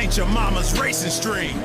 ain't your mama's racing stream.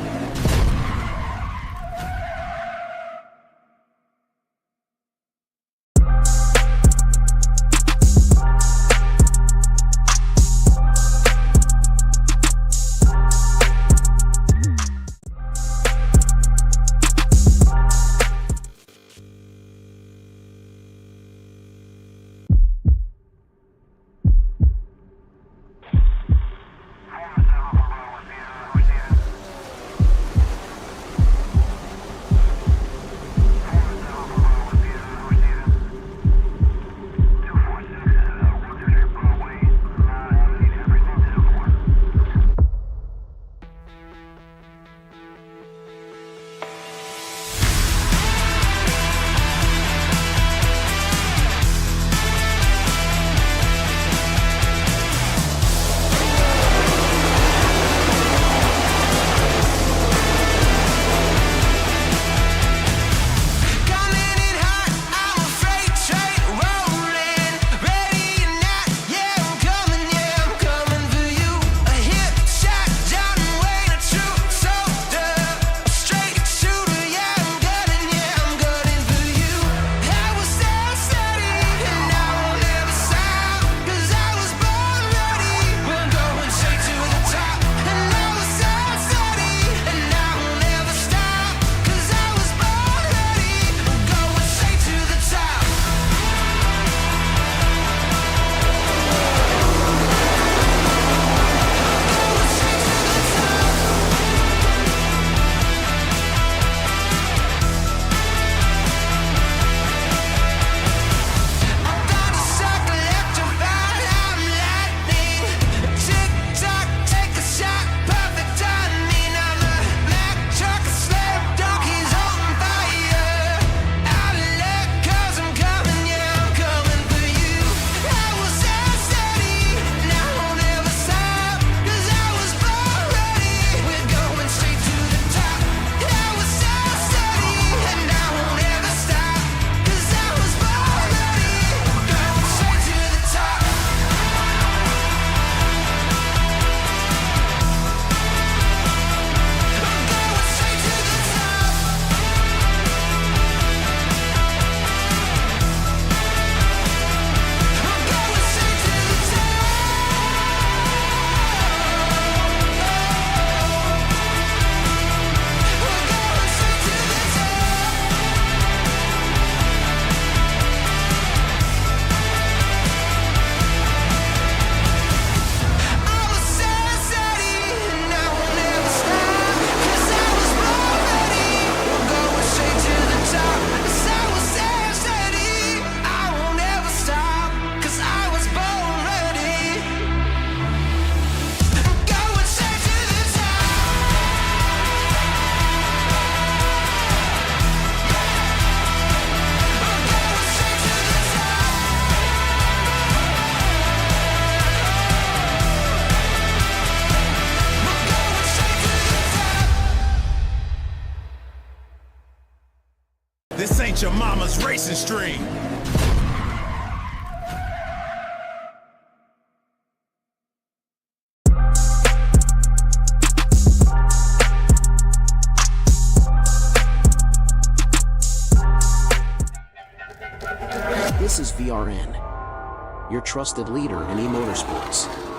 This ain't your mama's racing stream. This is VRN, your trusted leader in e-motorsports.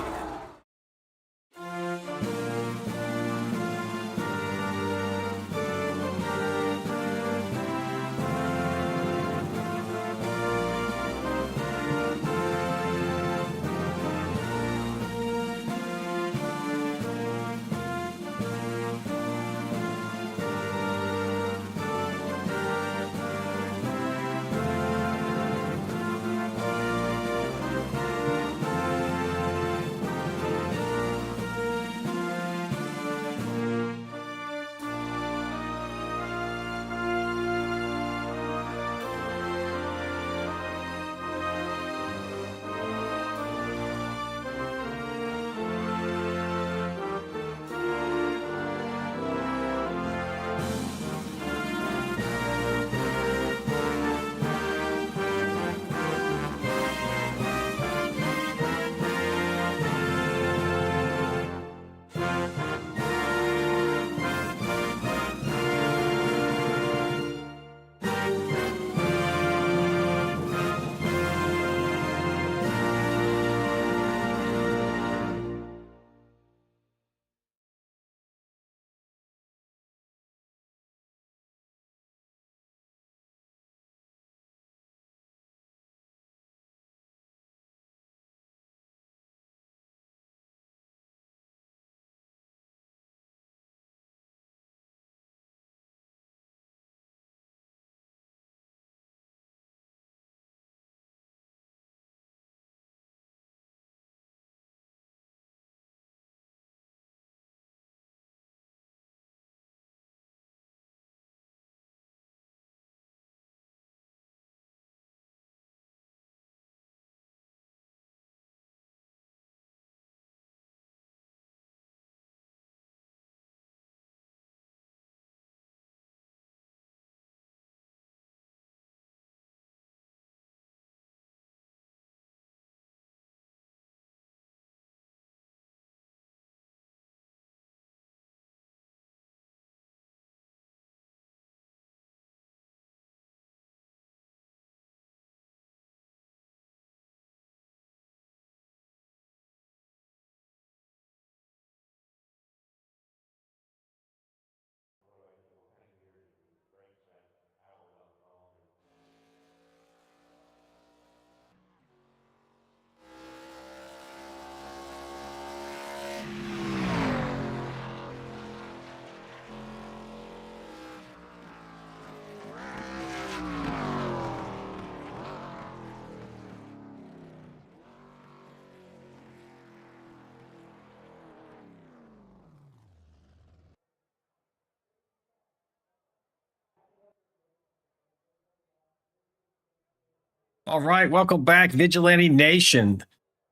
All right, welcome back, Vigilante Nation.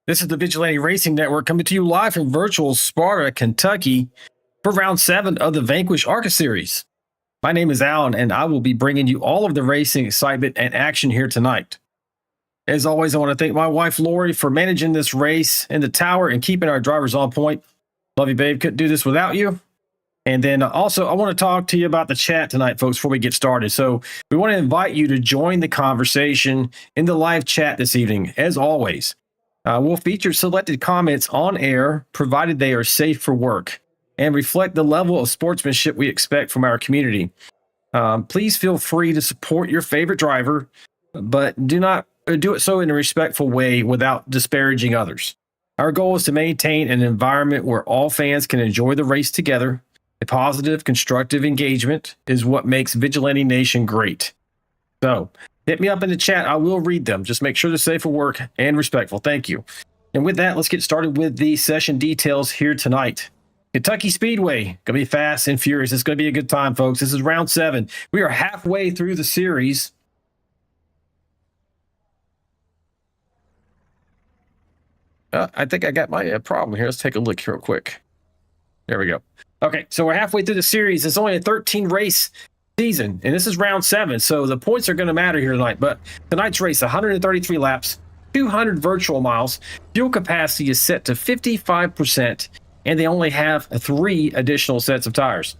This is the Vigilante Racing Network coming to you live from virtual Sparta, Kentucky for round 7 of the Vanquish ARCA series. My name is Alan, and I will be bringing you all of the racing excitement and action here tonight. As always, I want to thank my wife, Lori, for managing this race in the tower and keeping our drivers on point. Love you, babe. Couldn't do this without you. And then also, I want to talk to you about the chat tonight, folks, before we get started. So we want to invite you to join the conversation in the live chat this evening. As always, we'll feature selected comments on air, provided they are safe for work and reflect the level of sportsmanship we expect from our community. Please feel free to support your favorite driver, but do not do it so in a respectful way without disparaging others. Our goal is to maintain an environment where all fans can enjoy the race together. A positive, constructive engagement is what makes Vigilante Nation great. So hit me up in the chat. I will read them. Just make sure they're safe for work and respectful. Thank you. And with that, let's get started with the session details here tonight. Kentucky Speedway, going to be fast and furious. It's going to be a good time, folks. This is round 7. We are halfway through the series. I think I got my problem here. Let's take a look real quick. There we go. Okay, so we're halfway through the series. It's only a 13-race season, and this is round 7, so the points are going to matter here tonight. But tonight's race, 133 laps, 200 virtual miles. Fuel capacity is set to 55%, and they only have 3 additional sets of tires.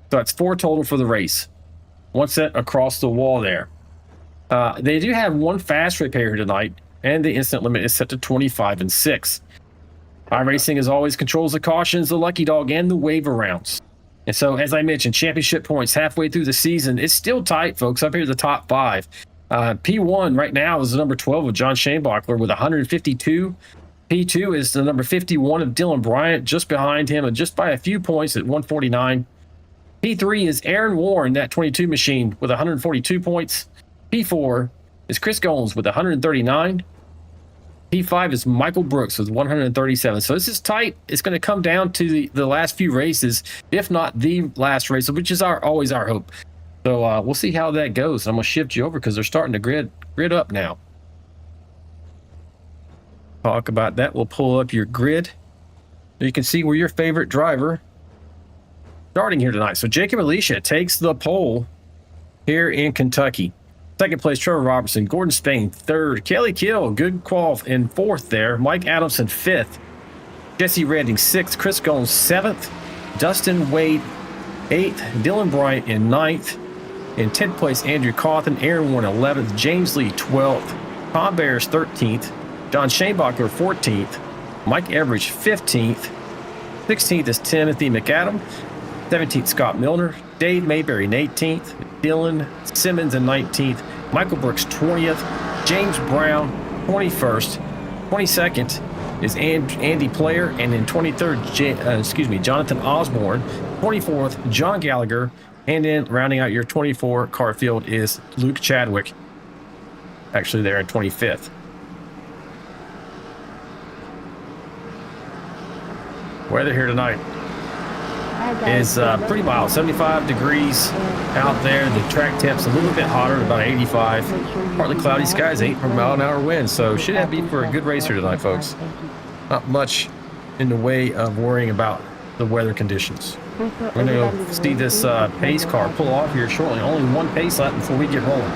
So that's 4 total for the race. 1 set across the wall there. They do have 1 fast repair tonight, and the instant limit is set to 25 and 6. iRacing, as always, controls the cautions, the lucky dog, and the waiver rounds. And so, as I mentioned, championship points halfway through the season. It's still tight, folks. Up here, the top 5. P1 right now is the number 12 of John Shanebachler with 152. P2 is the number 51 of Dylan Bryant, just behind him, and just by a few points at 149. P3 is Aaron Warren, that 22 machine, with 142 points. P4 is Chris Gomes with 139. P5 is Michael Brooks with 137. So this is tight. It's going to come down to the last few races, if not the last race, which is always our hope. So we'll see how that goes. I'm going to shift you over because they're starting to grid up now. Talk about that. We'll pull up your grid. You can see where your favorite driver starting here tonight. So Jacob Alicia takes the pole here in Kentucky. Second place, Trevor Robertson. Gordon Spain, 3rd. Kelly Kill, good qual in 4th there. Mike Adamson, 5th. Jesse Redding, 6th. Chris Gomes, 7th. Dustin Wade, 8th. Dylan Bryant in 9th. In 10th place, Andrew Cawthon. Aaron Warren, 11th. James Lee, 12th. Tom Bears, 13th. John Shanebachler, 14th. Mike Everidge, 15th. 16th is Timothy McAdam. 17th, Scott Milner. Dave Mayberry, 18th. Dylan Simmons in 19th. Michael Brooks, 20th. James Brown, 21st. 22nd is Andy Player. And in 23rd, Jonathan Osborne. 24th, John Gallagher. And then rounding out your 24 car field is Luke Chadwick. Actually there in 25th. Weather here tonight is pretty mild, 75 degrees out there. The track temp's a little bit hotter, about 85. Partly cloudy skies, 8-mile-an-hour wind. So should have be for a good race here tonight, folks. Not much in the way of worrying about the weather conditions. We're going to go see this pace car pull off here shortly. Only 1 pace lap before we get rolling.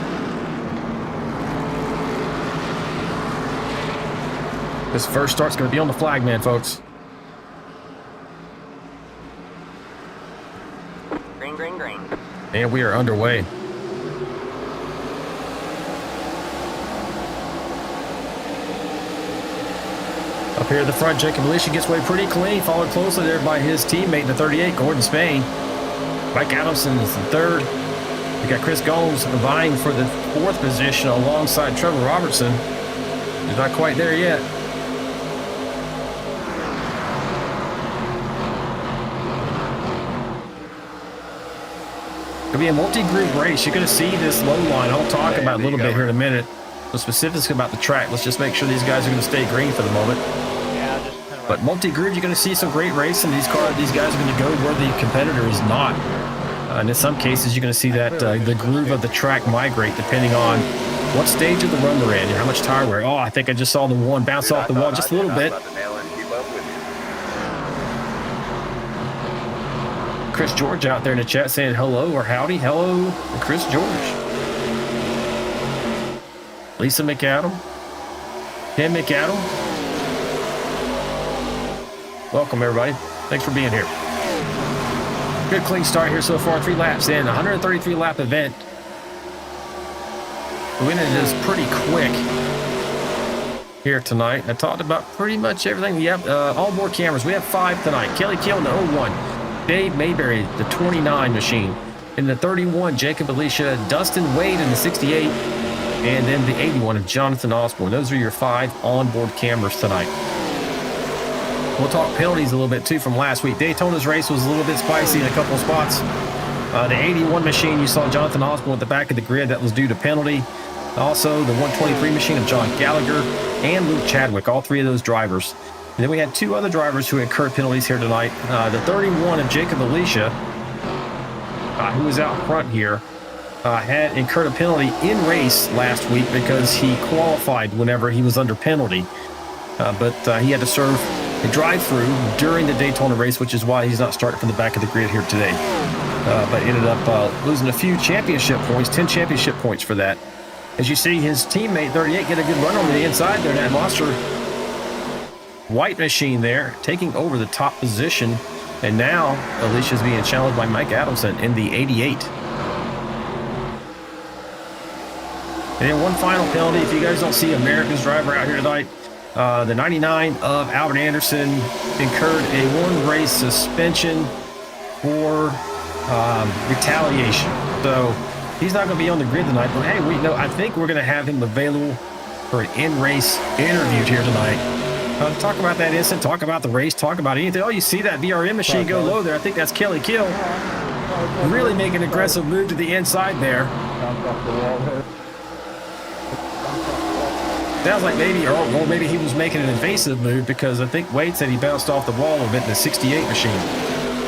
This first start's going to be on the flag, man, folks. Green. And we are underway. Up here at the front, Jacob Alicia gets away pretty clean, followed closely there by his teammate, the 38, Gordon Spain. Mike Adamson is the 3rd. We got Chris Gomes vying for the 4th position alongside Trevor Robertson. He's not quite there yet. It'll be a multi-group race. You're going to see this low line. I'll talk about a little bit here in a minute. The specifics about the track. Let's just make sure these guys are going to stay green for the moment. Yeah, just kind of But multi-group, you're going to see some great racing. These guys are going to go where the competitor is not. And in some cases, you're going to see that the groove of the track migrate depending on what stage of the run they're in, and how much tire wear. Oh, I think I just saw the one bounce off the wall just a little bit. Chris George out there in the chat saying hello or howdy. Hello, Chris George. Lisa McAdam. Ken McAdam. Welcome, everybody. Thanks for being here. Good clean start here so far. 3 laps in. 133 lap event. The winning is pretty quick here tonight. I talked about pretty much everything. Yep, onboard cameras. We have 5 tonight. Kelly Kill in the 01. Dave Mayberry, the 29 machine. In the 31, Jacob Alicia. Dustin Wade in the 68. And then the 81 of Jonathan Osborne. Those are your 5 onboard cameras tonight. We'll talk penalties a little bit too from last week. Daytona's race was a little bit spicy in a couple of spots. The 81 machine, you saw Jonathan Osborne at the back of the grid. That was due to penalty. Also, the 123 machine of John Gallagher and Luke Chadwick, all 3 of those drivers. And then we had 2 other drivers who incurred penalties here tonight. The 31 of Jacob Alicia, who was out front here, had incurred a penalty in race last week because he qualified whenever he was under penalty. But he had to serve a drive-through during the Daytona race, which is why he's not starting from the back of the grid here today. But ended up losing a few championship points, 10 championship points for that. As you see, his teammate 38 get a good run on the inside there. That monster white machine there taking over the top position. And now Alicia's being challenged by Mike Adelson in the 88. And then one final penalty. If you guys don't see America's driver out here tonight, the 99 of Albert Anderson incurred a 1-race suspension for retaliation. So he's not going to be on the grid tonight. But hey, I think we're going to have him available for an in-race interview here tonight. Talk about that incident, talk about the race, talk about anything. Oh, you see that VRM machine go low there. I think that's Kelly Kill. Really make an aggressive move to the inside there. Sounds like maybe, or maybe he was making an evasive move because I think Wade said he bounced off the wall a bit in the 68 machine.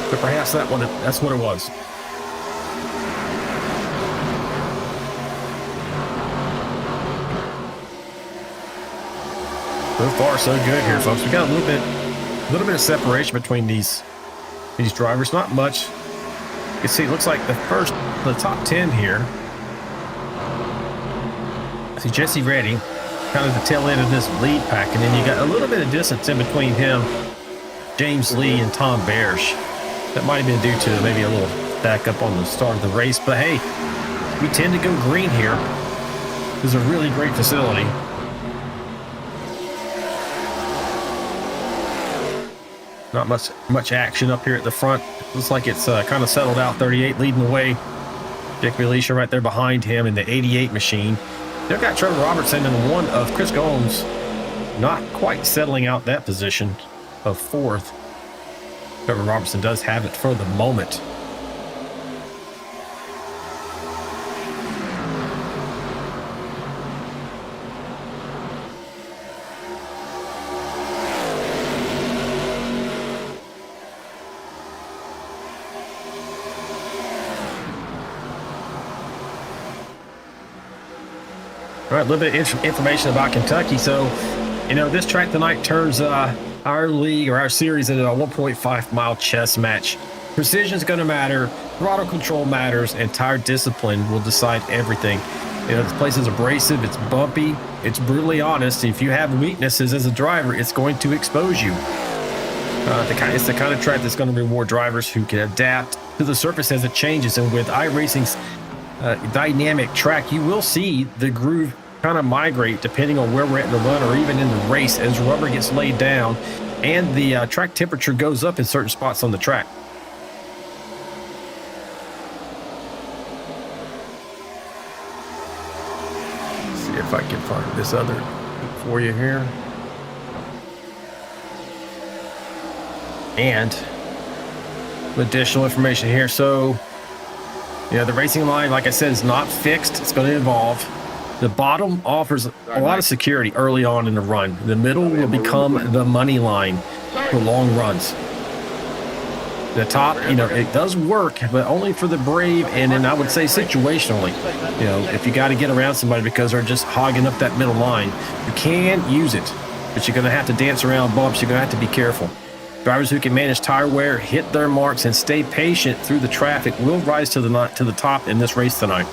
But perhaps that's what it was. So far, so good here, folks. We got a little bit of separation between these drivers. Not much. You can see, it looks like the top 10 here. See Jesse Reddy, kind of the tail end of this lead pack, and then you got a little bit of distance in between him, James Lee, and Tom Bearish. That might have been due to maybe a little back up on the start of the race, but hey, we tend to go green here. This is a really great facility. Not much action up here at the front. Looks like it's kind of settled out. 38 leading the way. Jacob Alicia right there behind him in the 88 machine. They've got Trevor Robertson in the 1 of Chris Gomes, not quite settling out that position of 4th. Trevor Robertson does have it for the moment. All right, a little bit of information about Kentucky. So, this track tonight turns our league or our series into a 1.5-mile chess match. Precision is going to matter, throttle control matters, and tire discipline will decide everything. This place is abrasive, it's bumpy, it's brutally honest. If you have weaknesses as a driver, it's going to expose you. It's the kind of track that's going to reward drivers who can adapt to the surface as it changes. And with iRacing's dynamic track, you will see the groove kind of migrate depending on where we're at in the run or even in the race as rubber gets laid down and the track temperature goes up in certain spots on the track. Let's see if I can find this other for you here. And additional information here. So the racing line, like I said, is not fixed. It's going to evolve. The bottom offers a lot of security early on in the run. The middle will become the money line for long runs. The top, you know, it does work, but only for the brave, and then I would say situationally. You know, if you got to get around somebody because they're just hogging up that middle line, you can use it, but you're going to have to dance around bumps. You're going to have to be careful. Drivers who can manage tire wear, hit their marks, and stay patient through the traffic will rise to the top in this race tonight.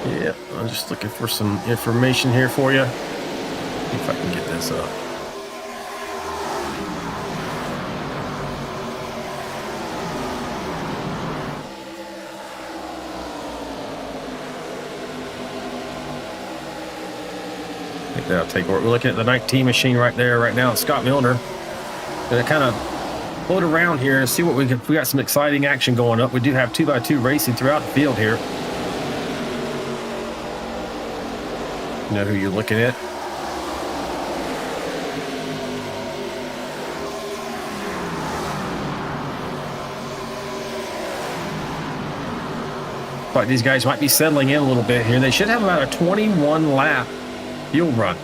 Yeah, I'm just looking for some information here for you. See if I can get this up. I'll take a look. We're looking at the 19 machine right there right now. Scott Milner. Gonna kind of float around here and see what we got some exciting action going up. We do have 2x2 racing throughout the field here. You know who you're looking at. But these guys might be settling in a little bit here. They should have about a 21 lap fuel run.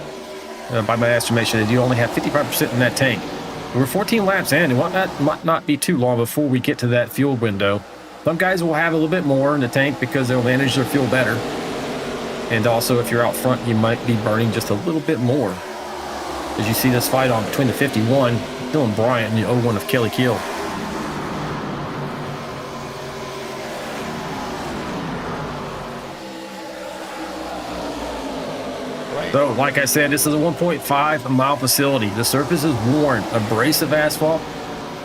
By my estimation, they do only have 55% in that tank. We're 14 laps in. It might not be too long before we get to that fuel window. Some guys will have a little bit more in the tank because they'll manage their fuel better. And also, if you're out front, you might be burning just a little bit more. As you see this fight on between the 51, Dylan Bryant, and the 01 of Kelly Keel. So, like I said, this is a 1.5 mile facility. The surface is worn, abrasive asphalt,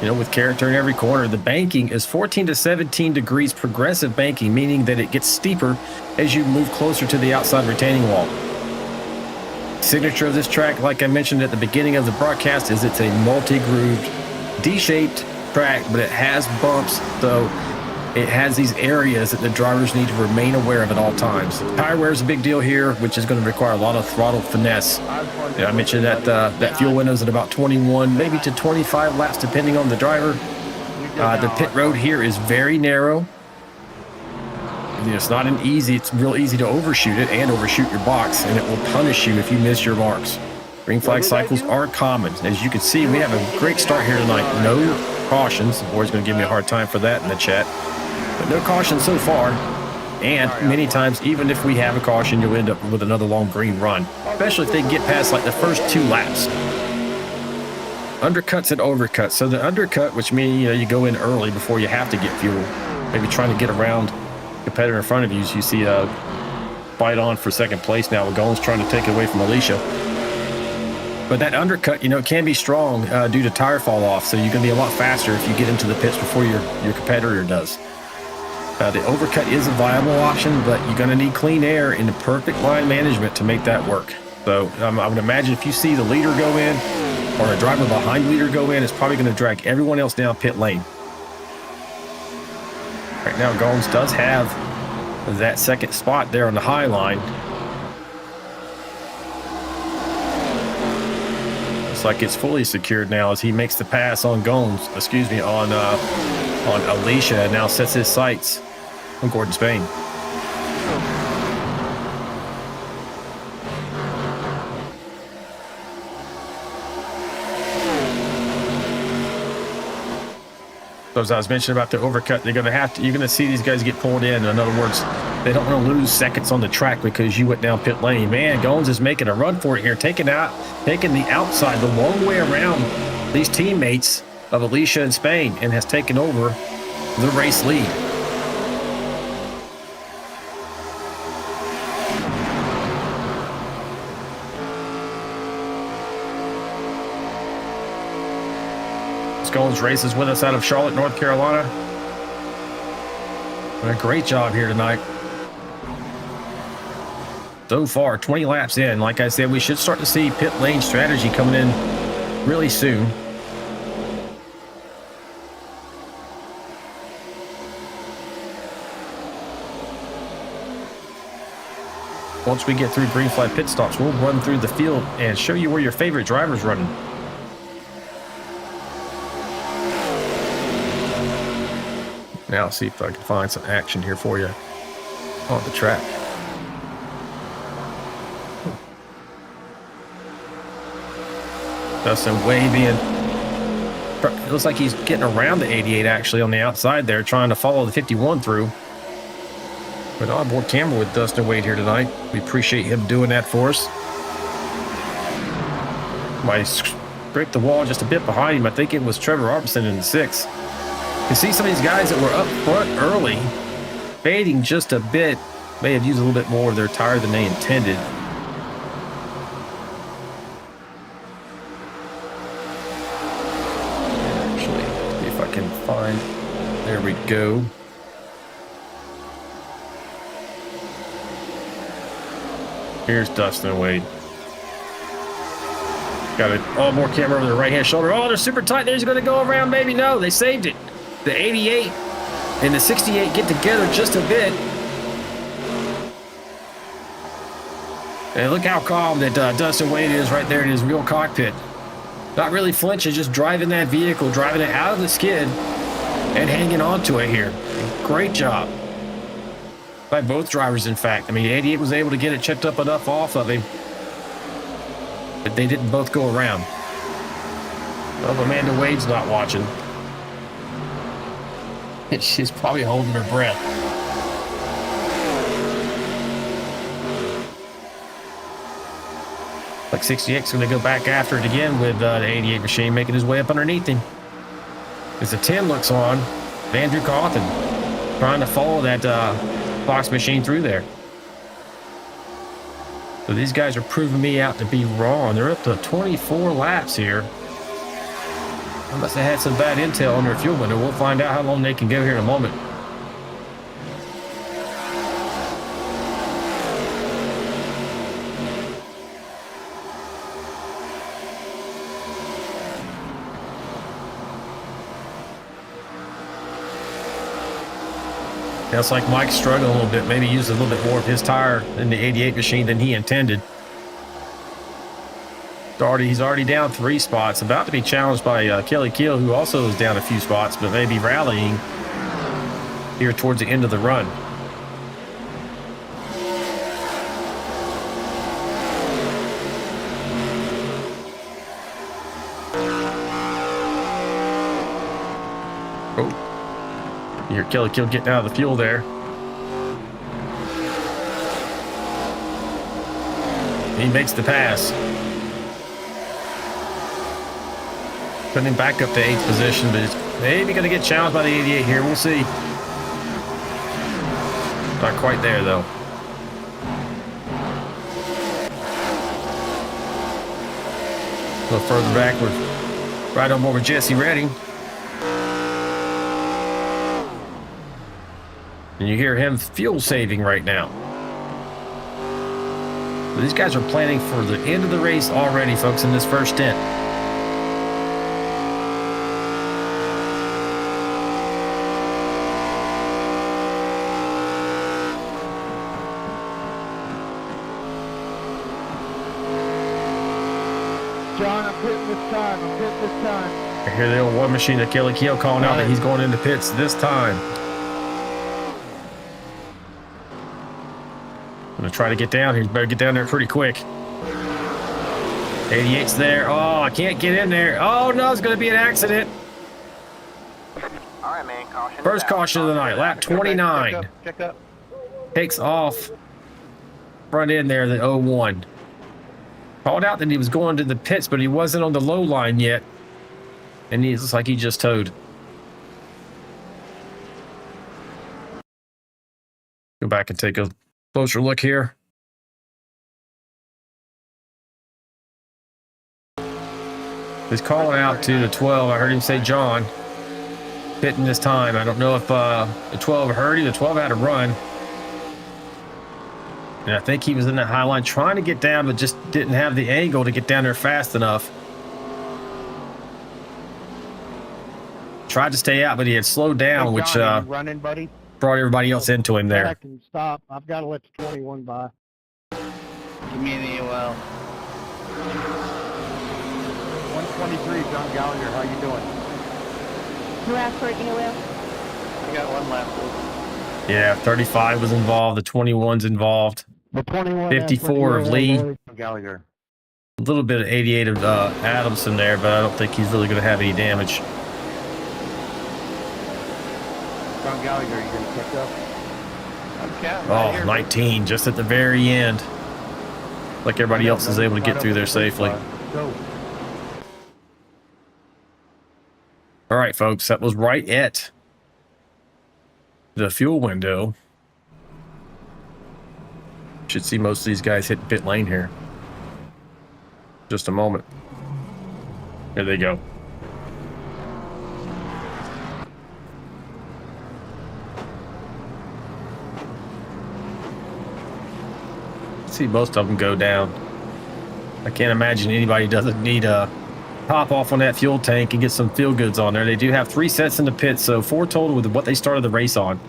you know, with character in every corner. The banking is 14 to 17 degrees progressive banking, meaning that it gets steeper as you move closer to the outside retaining wall. Signature of this track, like I mentioned at the beginning of the broadcast, is it's a multi-grooved, D-shaped track, but it has bumps, so it has these areas that the drivers need to remain aware of at all times. Tire wear is a big deal here, which is going to require a lot of throttle finesse. Yeah, I mentioned that that fuel window is at about 21, maybe to 25 laps, depending on the driver. The pit road here is very narrow. You know, it's real easy to overshoot it and overshoot your box, and it will punish you if you miss your marks. Green flag cycles are common. As you can see, we have a great start here tonight. No cautions. The board's going to give me a hard time for that in the chat. But no caution so far, and many times, even if we have a caution, you'll end up with another long green run, especially if they get past like the first 2 laps. Undercuts and overcuts. So the undercut, which means, you know, you go in early before you have to get fuel, maybe trying to get around the competitor in front of you. So you see a fight on for second place now with Goins trying to take it away from Alicia. But that undercut, you know, can be strong due to tire fall off, so you're going to be a lot faster if you get into the pits before your competitor does. The overcut is a viable option, but you're going to need clean air and the perfect line management to make that work. So I would imagine if you see the leader go in or a driver behind the leader go in, it's probably going to drag everyone else down pit lane. Right now, Goins does have that second spot there on the high line. Looks like it's fully secured now as he makes the pass on on Alicia, and now sets his sights on Gordon Spain. So as I was mentioning about the overcut, you're going to see these guys get pulled in. In other words, they don't want to lose seconds on the track because you went down pit lane. Man, Goins is making a run for it here, taking the outside the long way around these teammates of Alicia and Spain, and has taken over the race lead. Goins races with us out of Charlotte, North Carolina. Doing a great job here tonight. So far, 20 laps in. Like I said, we should start to see pit lane strategy coming in really soon. Once we get through green flag pit stops, we'll run through the field and show you where your favorite driver's running. Now I'll see if I can find some action here for you on the track. Dustin Wade being, it looks like he's getting around the 88 actually on the outside there, trying to follow the 51 through. But onboard camera with Dustin Wade here tonight. We appreciate him doing that for us. Might scrape the wall just a bit behind him. I think it was Trevor Arbison in the 6. You see some of these guys that were up front early, fading just a bit, may have used a little bit more of their tire than they intended. Actually, see if I can find, there we go. Here's Dustin Wade. Got an all-more camera over the right-hand shoulder. Oh, they're super tight. There's going to go around, maybe. No, they saved it. The 88 and the 68 get together just a bit. And look how calm that Dustin Wade is right there in his real cockpit. Not really flinching, just driving that vehicle, driving it out of the skid and hanging on to it here. Great job by both drivers, in fact. I mean, 88 was able to get it chipped up enough off of him, but they didn't both go around. Well, Amanda Wade's not watching. She's probably holding her breath. Like 68's going to go back after it again with the 88 machine making his way up underneath him. As the 10 looks on, Andrew Cawthon trying to follow that Fox machine through there. So these guys are proving me out to be wrong. They're up to 24 laps here. I must have had some bad intel on their fuel window. We'll find out how long they can go here in a moment. Now it's like Mike's struggling a little bit. Maybe used a little bit more of his tire in the 88 machine than he intended. He's already down 3 spots, about to be challenged by Kelly Keel, who also is down a few spots, but maybe rallying here towards the end of the run. Oh, you hear Kelly Keel getting out of the fuel there. He makes the pass. Putting him back up to 8th position, but he's maybe going to get challenged by the 88 here. We'll see. Not quite there, though. A little further back, we're right on board with Jesse Redding. And you hear him fuel saving right now. So these guys are planning for the end of the race already, folks, in this first stint. John, I'm pitting this time. I'm pitting this time. I hear the old one machine of Kelly Keel calling out that he's going into pits this time. I'm going to try to get down here. Better get down there pretty quick. 88's there. Oh, I can't get in there. Oh, no, it's going to be an accident. All right, man. Caution. First caution of the night. Lap 29. Check up. Takes off front end there, the 01. Called out that he was going to the pits, but he wasn't on the low line yet. And he looks like he just towed. Go back and take a closer look here. He's calling out to the 12. I heard him say John. Pitting this time. I don't know if the 12 heard him. The 12 had a run. And I think he was in that high line trying to get down, but just didn't have the angle to get down there fast enough. Tried to stay out, but he had slowed down, Hey, which John, you running, buddy? brought everybody else into him I there. can stop. I've got to let the 21 by. Give me an AOL. 123, John Gallagher. How you doing? You asked for an EOL? We got one left. Yeah, 35 was involved. The 21's involved. The 21. 54 of Lee. Gallagher. A little bit of 88 of Adamson there, but I don't think he's really going to have any damage. John Gallagher, you going to catch up? Okay. Oh, 19, just at the very end. Like everybody else is able to get through there safely. Go. All right, folks, that was right at the fuel window. Should see most of these guys hit pit lane here. Just a moment. There they go. See most of them go down. I can't imagine anybody doesn't need a top off on that fuel tank and get some feel goods on there. They do have 3 sets in the pit, so 4 total with what they started the race on.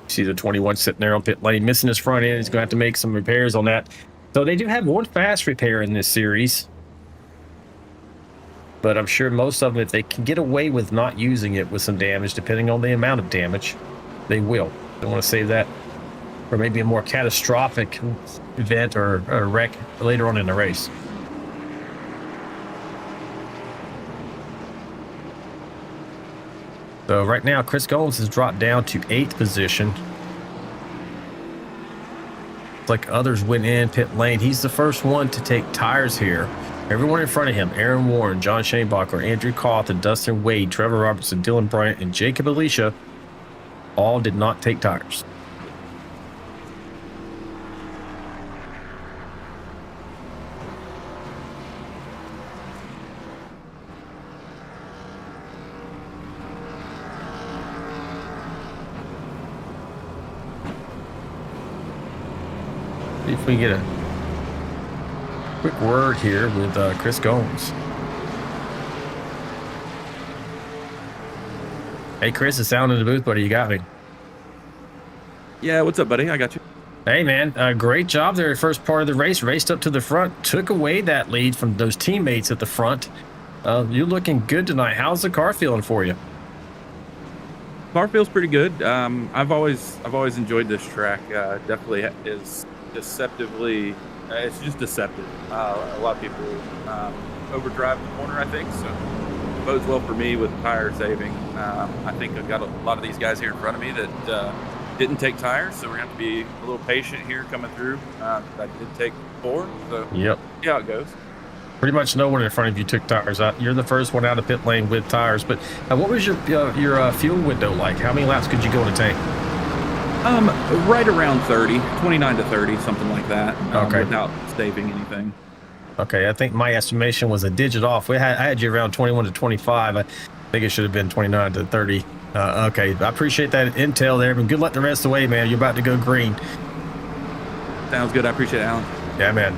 See the 21 sitting there on pit lane, missing his front end. He's going to have to make some repairs on that. So they do have one fast repair in this series. But I'm sure most of them, if they can get away with not using it with some damage, depending on the amount of damage, they will. They want to save that for maybe a more catastrophic event or wreck later on in the race. So right now, Chris Gomes has dropped down to 8th position. It's like others went in pit lane. He's the first one to take tires here. Everyone in front of him, Aaron Warren, John Shanebacher, Andrew Koth, and Dustin Wade, Trevor Robertson, Dylan Bryant, and Jacob Alicia, all did not take tires. See if we get a quick word here with Chris Gomes. Hey, Chris, it's sound in the booth, buddy. You got me. Yeah, what's up, buddy? I got you. Hey, man, great job there. First part of the race, raced up to the front, took away that lead from those teammates at the front. You're looking good tonight. How's the car feeling for you? Car feels pretty good. I've always enjoyed this track. Definitely is deceptively. It's just deceptive. A lot of people overdrive the corner, I think. So bodes well for me with tire saving. I think I've got a lot of these guys here in front of me that didn't take tires, so we're gonna have to be a little patient here coming through. I did take 4, so yep. See how it goes. Pretty much no one in front of you took tires. You're the first one out of pit lane with tires. But what was your fuel window like? How many laps could you go in a tank? Right around 30, 29 to 30, something like that. Okay. Without saving anything. Okay, I think my estimation was a digit off. I had you around 21 to 25. I think it should have been 29 to 30. Okay, I appreciate that intel there, but good luck the rest of the way, man. You're about to go green. Sounds good. I appreciate it, Alan. Yeah, man.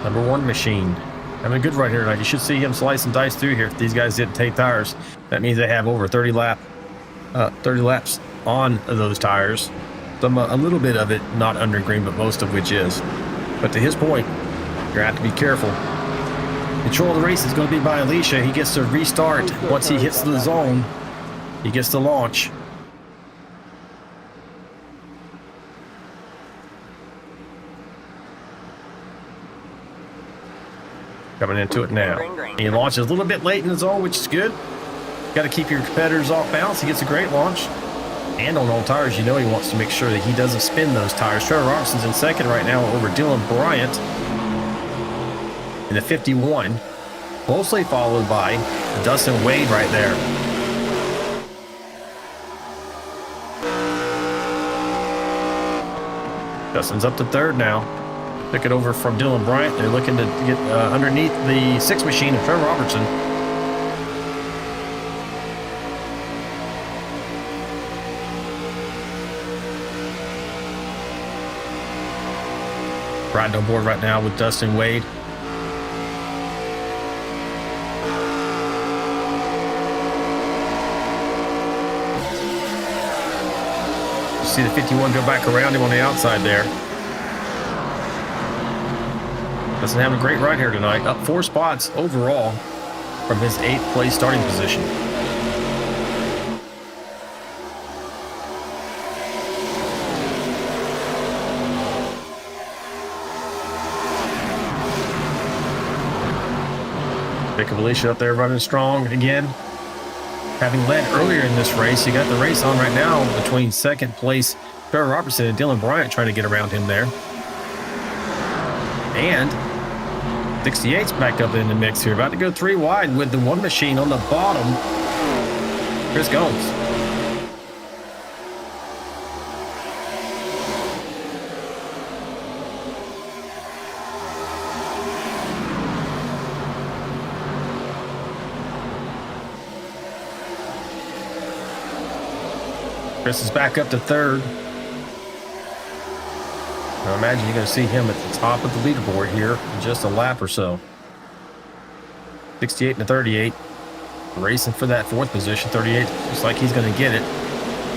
Number 1 machine. Having a good run here tonight. You should see him slice and dice through here. If these guys didn't take tires, that means they have over 30 laps on those tires. Some a little bit of it not under green, but most of which is. But to his point, you're gonna have to be careful. Control of the race is going to be by Alicia. He gets to restart once he hits the zone. He gets to launch. Coming into it now. He launches a little bit late in the zone, which is good. Got to keep your competitors off balance. He gets a great launch. And on all tires, you know he wants to make sure that he doesn't spin those tires. Trevor Robertson's in second right now over Dylan Bryant in the 51. Closely followed by Dustin Wade right there. Dustin's up to third now. Took it over from Dylan Bryant. They're looking to get underneath the 6 machine of Trevor Robertson. Riding on board right now with Dustin Wade. See the 51 go back around him on the outside there. Doesn't have a great run here tonight. Up 4 spots overall from his 8th place starting position. Jacob Alicia up there running strong again. Having led earlier in this race, you got the race on right now between 2nd place Trevor Robertson and Dylan Bryant trying to get around him there. And 68's back up in the mix here. About to go 3 wide with the one machine on the bottom. Chris Gomes. Chris is back up to 3rd. I imagine you're going to see him at the top of the leaderboard here in just a lap or so. 68 and a 38. Racing for that 4th position. 38 looks like he's going to get it.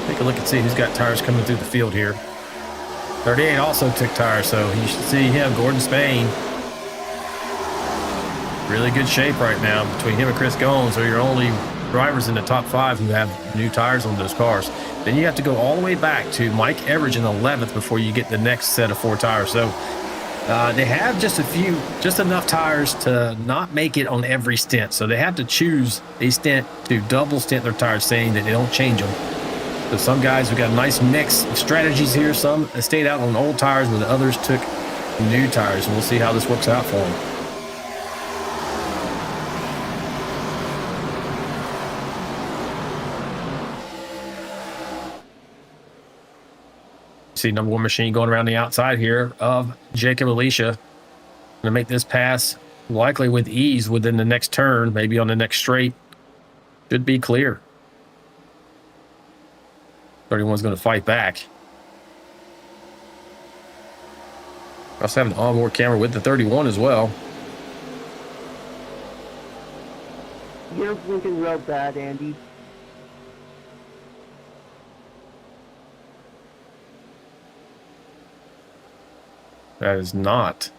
Take a look and see who's got tires coming through the field here. 38 also took tires, so you should see him, Gordon Spain. Really good shape right now between him and Chris Gomes. Are your only drivers in the top 5 who have new tires on those cars. Then you have to go all the way back to Mike Everidge in 11th before you get the next set of 4 tires. So they have just enough tires to not make it on every stint. So they have to choose a stint to double stint their tires, saying that they don't change them. So some guys have got a nice mix of strategies here. Some stayed out on old tires, but the others took new tires. And we'll see how this works out for them. See number 1 machine going around the outside here of Jacob Alicia. Going to make this pass likely with ease within the next turn, maybe on the next straight. Should be clear. 31's going to fight back. Also have an onboard camera with the 31 as well. You're looking real bad, Andy. That is not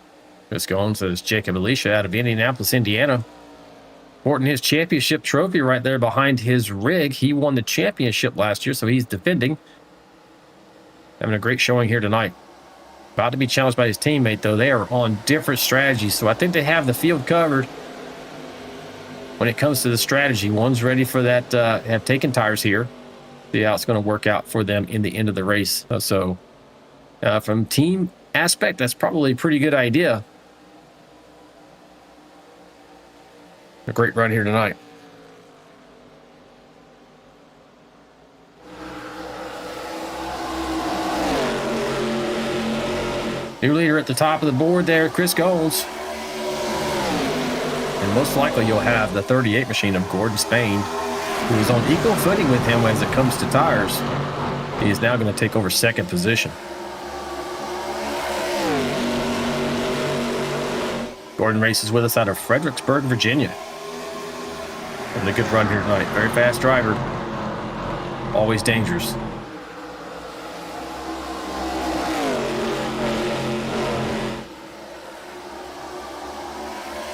Chris Gomes. That is Jacob Alicia out of Indianapolis, Indiana. Sporting his championship trophy right there behind his rig. He won the championship last year, so he's defending. Having a great showing here tonight. About to be challenged by his teammate, though. They are on different strategies, so I think they have the field covered when it comes to the strategy. One's ready for that, have taken tires here. See how it's going to work out for them in the end of the race. From team aspect, that's probably a pretty good idea. A great run here tonight. New leader at the top of the board there, Chris Gomes. And most likely you'll have the 38 machine of Gordon Spain, who is on equal footing with him as it comes to tires. He is now going to take over 2nd position. Gordon races with us out of Fredericksburg, Virginia. Having a good run here tonight. Very fast driver. Always dangerous.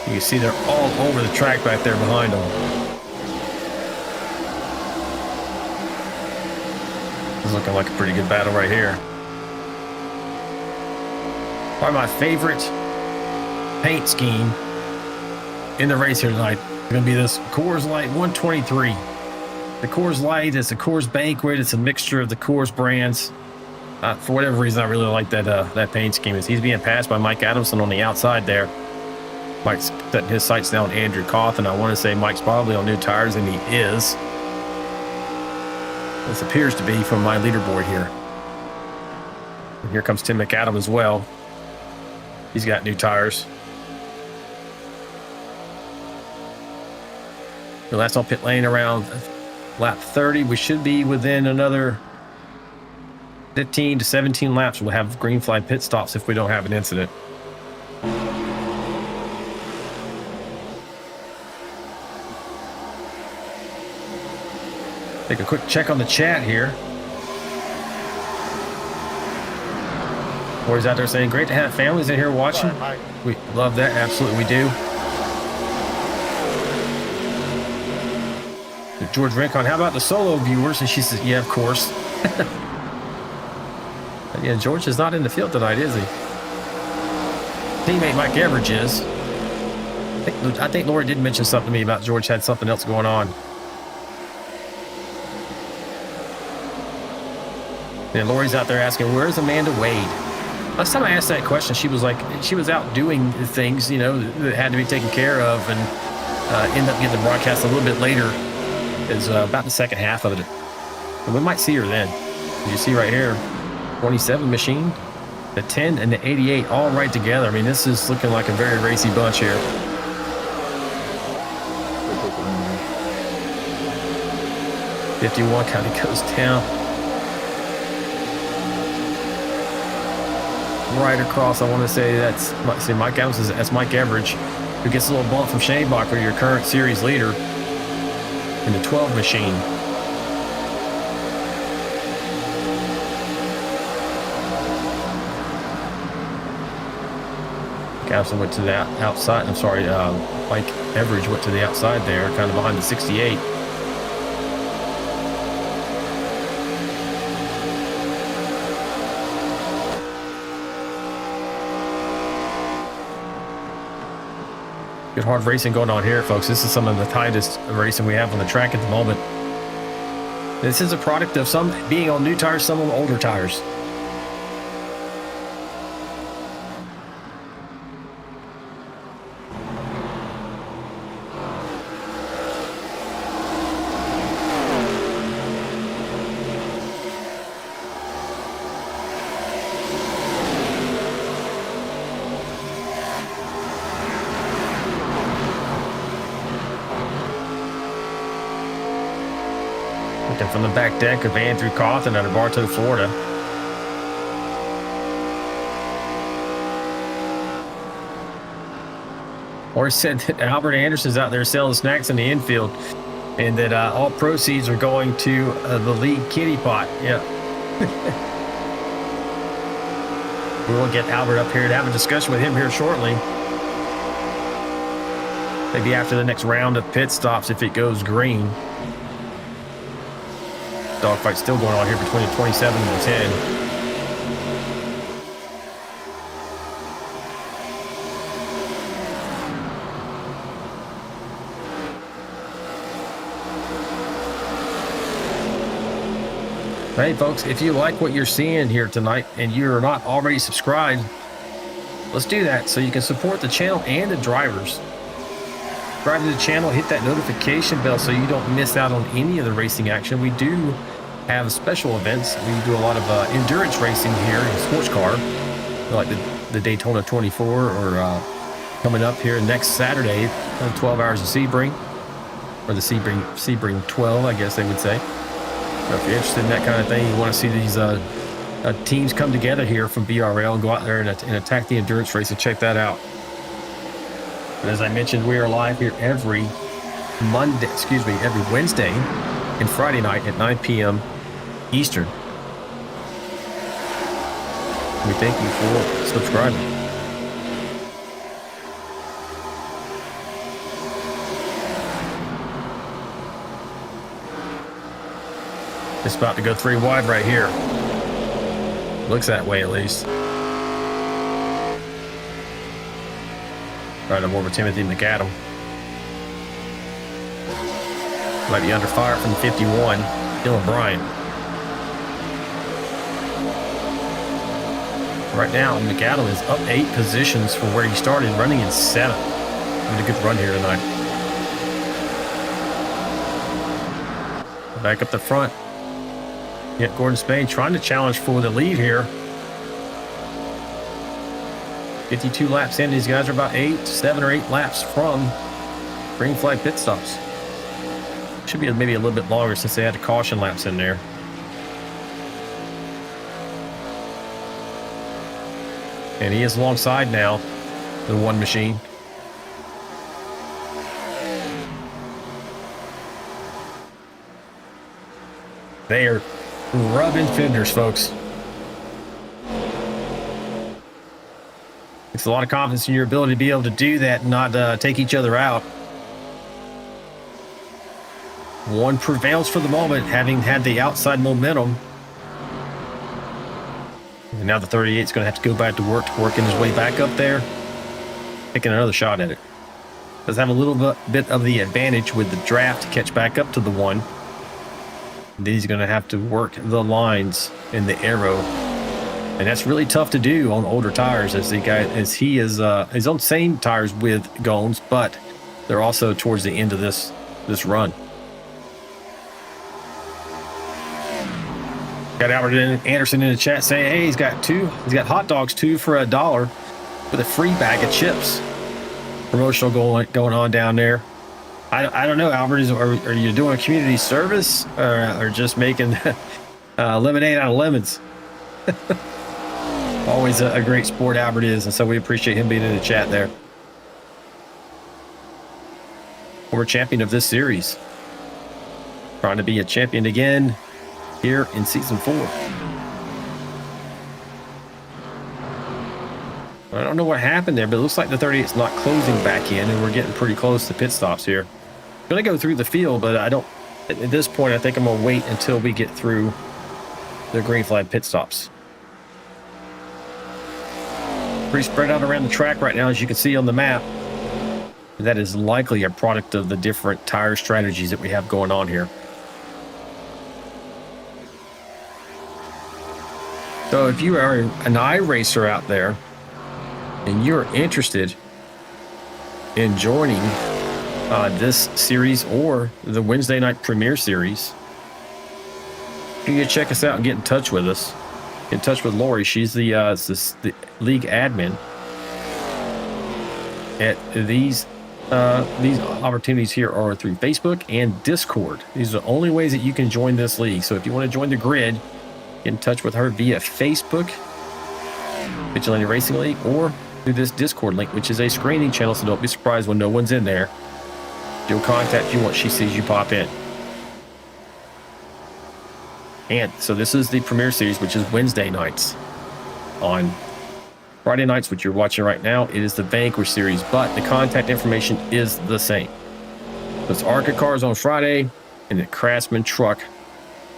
You can see they're all over the track back there behind them. This is looking like a pretty good battle right here. Probably my favorite paint scheme in the race here tonight is going to be this Coors Light 123. The Coors Light is a Coors Banquet. It's a mixture of the Coors brands. For whatever reason, I really like that paint scheme. As he's being passed by Mike Adamson on the outside there. Mike's setting his sights down on Andrew Cawthon. I want to say Mike's probably on new tires, and he is. This appears to be from my leaderboard here. And here comes Tim McAdam as well. He's got new tires. The last on pit lane around lap 30. We should be within another 15 to 17 laps. We'll have green flag pit stops if we don't have an incident. Take a quick check on the chat here. Corey's out there saying, great to have families in here watching. Sorry, Mike. We love that. Absolutely, we do. George Rincon, how about the solo viewers? And she says, yeah, of course. Yeah, George is not in the field tonight, is he? Teammate Mike Everidge is. I think Lori did mention something to me about George had something else going on. And Lori's out there asking, where's Amanda Wade? Last time I asked that question, she was like, she was out doing things, you know, that had to be taken care of, and ended up getting the broadcast a little bit later. It's about the second half of it. And we might see her then. As you see right here, 27 machine, the 10 and the 88 all right together. I mean, this is looking like a very racy bunch here. '51 kind of goes down. Right across, I want to say that's Mike Adams. That's Mike Everidge, who gets a little bump from Shane Bacher, your current series leader, in the 12 machine. Adams went to the outside. I'm sorry, Mike Everidge went to the outside there, kind of behind the 68. Good hard racing going on here, folks. This is some of the tightest racing we have on the track at the moment. This is a product of some being on new tires, some on older tires. From the back deck of Andrew Cawthon out of Bartow, Florida. Or said that Albert Anderson's out there selling snacks in the infield, and that all proceeds are going to the league kitty pot. Yeah. We will get Albert up here to have a discussion with him here shortly. Maybe after the next round of pit stops if it goes green. Dogfight still going on here between the 27 and the 10. Hey folks, if you like what you're seeing here tonight and you're not already subscribed, let's do that so you can support the channel and the drivers. Subscribe to the channel, hit that notification bell so you don't miss out on any of the racing action. We do have special events. We do a lot of endurance racing here in sports car, like the Daytona 24, or coming up here next Saturday, 12 hours of Sebring, or the Sebring 12, I guess they would say. So if you're interested in that kind of thing, you want to see these teams come together here from VRL and go out there and attack the endurance race, and check that out. And as I mentioned, we are live here every Wednesday and Friday night at 9 p.m. Eastern. We thank you for subscribing. It's about to go 3 wide right here. Looks that way at least. Right, I'm over Timothy McAdam. Might be under fire from 51, Dylan Bryant. Right now, McAdam is up 8 positions from where he started, running in 7th. Having a good run here tonight. Back up the front. Yeah, Gordon Spain trying to challenge for the lead here. 52 laps in. These guys are about 7 or 8 laps from green flag pit stops. Should be maybe a little bit longer since they had the caution laps in there. And he is alongside now the one machine. They are rubbing fenders, folks. It's a lot of confidence in your ability to be able to do that and not take each other out. One prevails for the moment, having had the outside momentum. And now the 38 is going to have to go back to work, working his way back up there, taking another shot at it. Does have a little bit of the advantage with the draft to catch back up to the 1. And then he's going to have to work the lines in the aero. And that's really tough to do on older tires, as he is he's on the same tires with Gones, but they're also towards the end of this run. Got Albert Anderson in the chat saying, hey, he's got hot dogs 2 for $1 with a free bag of chips. Promotional going on down there. I don't know, Albert, are you doing a community service or just making lemonade out of lemons? Always a great sport Albert is, and so we appreciate him being in the chat there. Former champion of this series. Trying to be a champion again here in season 4. I don't know what happened there, but it looks like the 38's not closing back in, and we're getting pretty close to pit stops here. Going to go through the field, but at this point, I think I'm going to wait until we get through the green flag pit stops. Pretty spread out around the track right now, as you can see on the map. That is likely a product of the different tire strategies that we have going on here. So if you are an iRacer out there and you're interested in joining this series or the Wednesday night premiere series, you can check us out and get in touch with us. Get in touch with Lori. She's the league admin. At these opportunities here are through Facebook and Discord. These are the only ways that you can join this league. So if you want to join the grid, get in touch with her via Facebook, Vigilante Racing League, or through this Discord link, which is a screening channel, so don't be surprised when no one's in there. She'll contact you once she sees you pop in. And so this is the premiere series, which is Wednesday nights. On Friday nights, which you're watching right now, it is the Vanquish series, but the contact information is the same. So it's ARCA cars on Friday and the Craftsman truck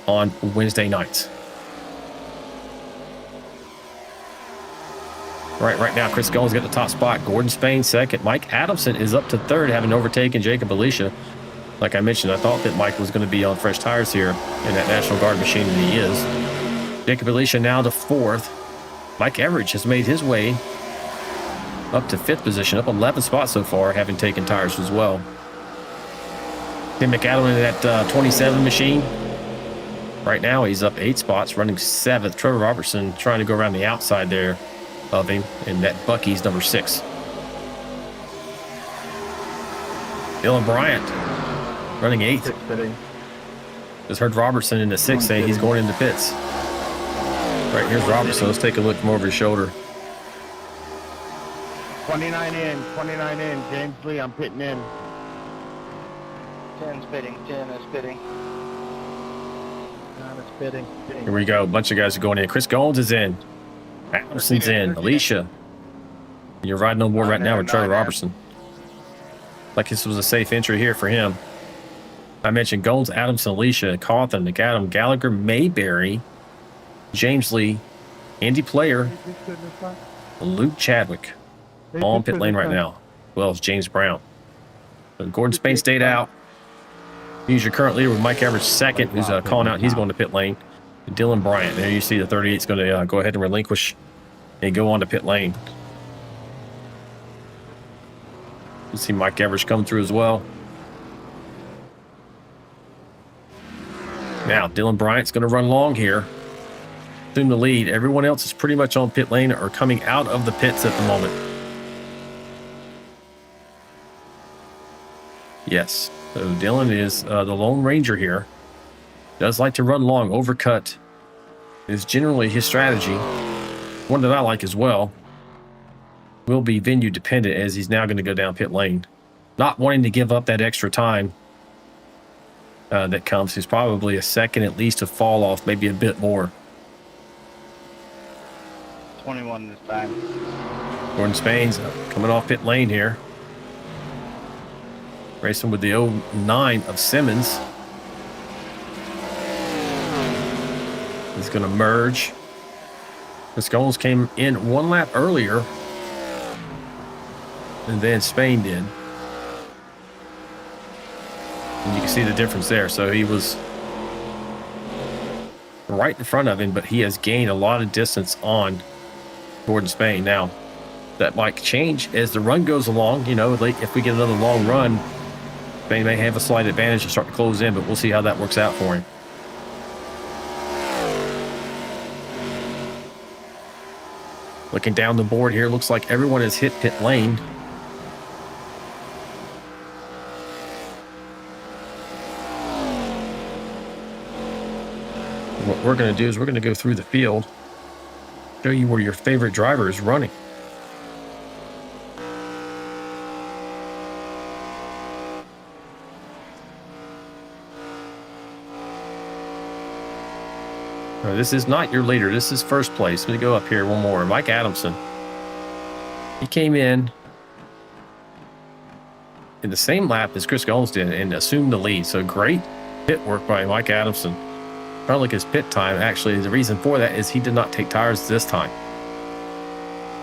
on Wednesday nights. Right now, Chris Goins got the top spot. Gordon Spain second. Mike Adamson is up to third, having overtaken Jacob Alicia. Like I mentioned, I thought that Mike was going to be on fresh tires here in that National Guard machine, and he is. Jacob Alicia now to fourth. Mike Everidge has made his way up to fifth position, up 11 spots so far, having taken tires as well. Tim McAdam in that 27 machine. Right now, he's up 8 spots, running 7th. Trevor Robertson trying to go around the outside there of him, and that Bucky's number 6. Dylan Bryant running 8th. Just heard Robertson in the 6th say he's going into pits. Right, here's Robertson. Let's take a look from over his shoulder. 29 in. James Lee, I'm pitting in. 10's pitting, 10 is pitting. 9 is pitting. Here we go. A bunch of guys are going in. Chris Goins is in. Adamson's in. Alicia. You're riding on board right now with Trevor Robertson. Like this was a safe entry here for him. I mentioned Goins, Adamson, Alicia, Cawthon, McAdam, Gallagher, Mayberry, James Lee, Andy Player, Luke Chadwick. All in pit lane right now, as well as James Brown. So Gordon Spain stayed out. He's your current leader with Mike Everidge second, who's calling out. He's going to pit lane. And Dylan Bryant. There you see the 38 is going to go ahead and relinquish and go on to pit lane. You see Mike Everidge come through as well. Now Dylan Bryant's going to run long here. Assume the lead. Everyone else is pretty much on pit lane or coming out of the pits at the moment. Yes. So Dylan is the Lone Ranger here. Does like to run long. Overcut is generally his strategy. One that I like as well. Will be venue dependent, as he's now going to go down pit lane. Not wanting to give up that extra time that comes. He's probably a second at least to fall off, maybe a bit more. 21 this time. Gordon Spain's coming off pit lane here. Racing with the 09 of Simmons. He's going to merge. Viscones came in 1 lap earlier and then Spain did. And you can see the difference there. So he was right in front of him, but he has gained a lot of distance on Gordon Spain. Now, that might change as the run goes along. You know, if we get another long run, Spain may have a slight advantage and start to close in, but we'll see how that works out for him. Looking down the board here, looks like everyone has hit pit lane. What we're going to do is we're going to go through the field, show you where your favorite driver is running. Now, this is not your leader. This is first place. Let me go up here one more. Mike Adamson. He came in the same lap as Chris Gomes did and assumed the lead. So great pit work by Mike Adamson. Trying to look at his pit time. Actually, the reason for that is he did not take tires this time.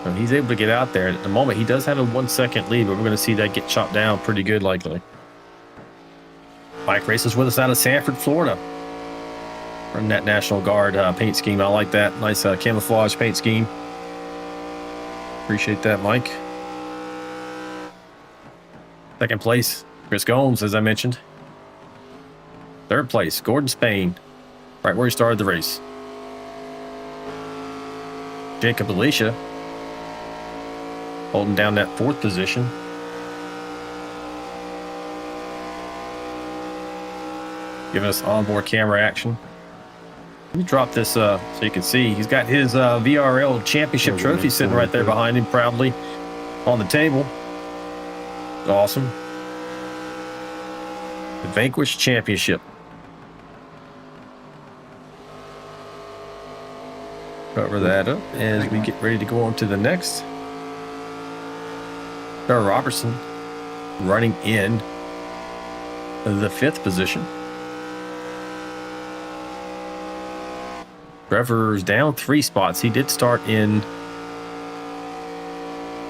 So he's able to get out there. At the moment, he does have a 1 second lead, but we're going to see that get chopped down pretty good likely. Mike races with us out of Sanford, Florida. From that National Guard paint scheme. I like that. Nice camouflage paint scheme. Appreciate that, Mike. Second place, Chris Gomes, as I mentioned. Third place, Gordon Spain. Right where he started the race. Jacob Alicia holding down that 4th position. Giving us onboard camera action. Let me drop this so you can see. He's got his VRL Championship trophy sitting right there behind him, proudly on the table. Awesome. The Vanquish Championship. Cover that up as we get ready to go on to the next. Trevor Robertson running in the 5th position. Trevor's down 3 spots. He did start in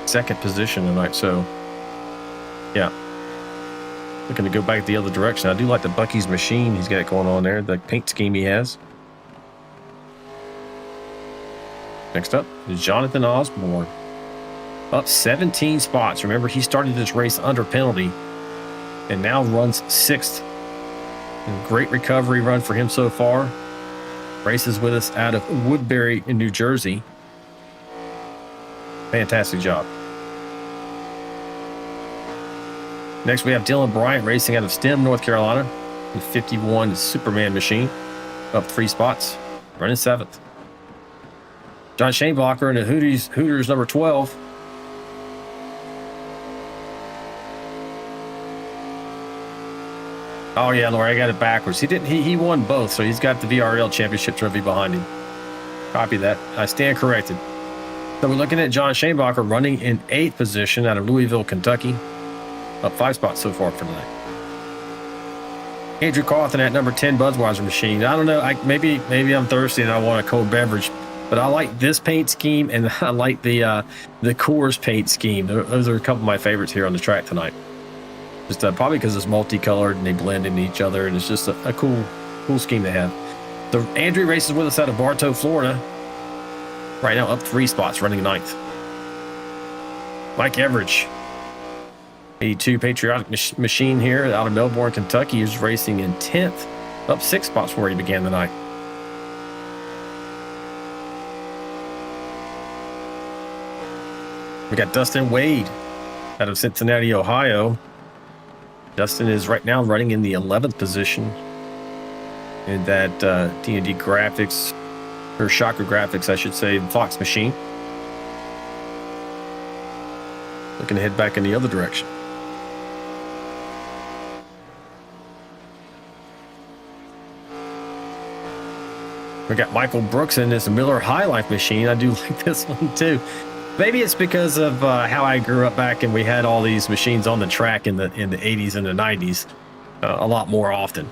2nd position tonight, so yeah. Looking to go back the other direction. I do like the Bucky's machine he's got going on there, the paint scheme he has. Next up is Jonathan Osborne. Up 17 spots. Remember, he started this race under penalty and now runs 6th. Great recovery run for him so far. Races with us out of Woodbury in New Jersey. Fantastic job. Next, we have Dylan Bryant racing out of Stem, North Carolina. The 51 Superman machine. Up 3 spots. Running 7th. John Shanebacher in the Hooters number 12. Oh yeah, Laura, I got it backwards. He won both, so he's got the VRL Championship trophy behind him. Copy that. I stand corrected. So we're looking at John Shanebacher running in 8th position out of Louisville, Kentucky. Up 5 spots so far for tonight. Andrew Cawthon at number 10 Budweiser machine. I don't know. Maybe I'm thirsty and I want a cold beverage, but I like this paint scheme and I like the Coors paint scheme. Those are a couple of my favorites here on the track tonight. Just probably because it's multicolored and they blend into each other, and it's just a cool scheme to have. So Andrew races with us out of Bartow, Florida. Right now up 3 spots, running 9th. Mike Everidge, 82 Patriotic Machine here out of Melbourne, Kentucky, is racing in 10th, up 6 spots where he began the night. We got Dustin Wade out of Cincinnati, Ohio. Dustin is right now running in the 11th position in that D&D graphics, or Shocker graphics, I should say, Fox machine. Looking to head back in the other direction. We got Michael Brooks in this Miller High Life machine. I do like this one too. Maybe it's because of how I grew up back and we had all these machines on the track in the 80s and the 90s a lot more often.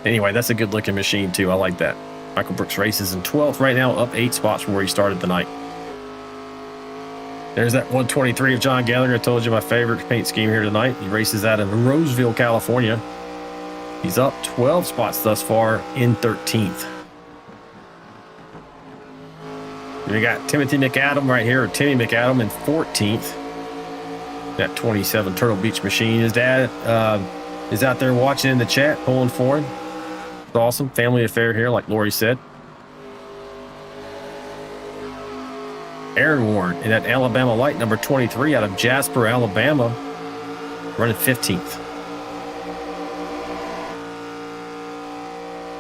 Anyway, that's a good looking machine too. I like that. Michael Brooks races in 12th right now, up 8 spots from where he started the night. There's that 123 of John Gallagher. I told you my favorite paint scheme here tonight. He races out in Roseville, California. He's up 12 spots thus far in 13th. We got Timothy McAdam right here, or Timmy McAdam in 14th. That 27 Turtle Beach machine. His dad is out there watching in the chat, pulling for him. It's awesome. Family affair here, like Lori said. Aaron Warren in that Alabama Light, number 23 out of Jasper, Alabama, running 15th.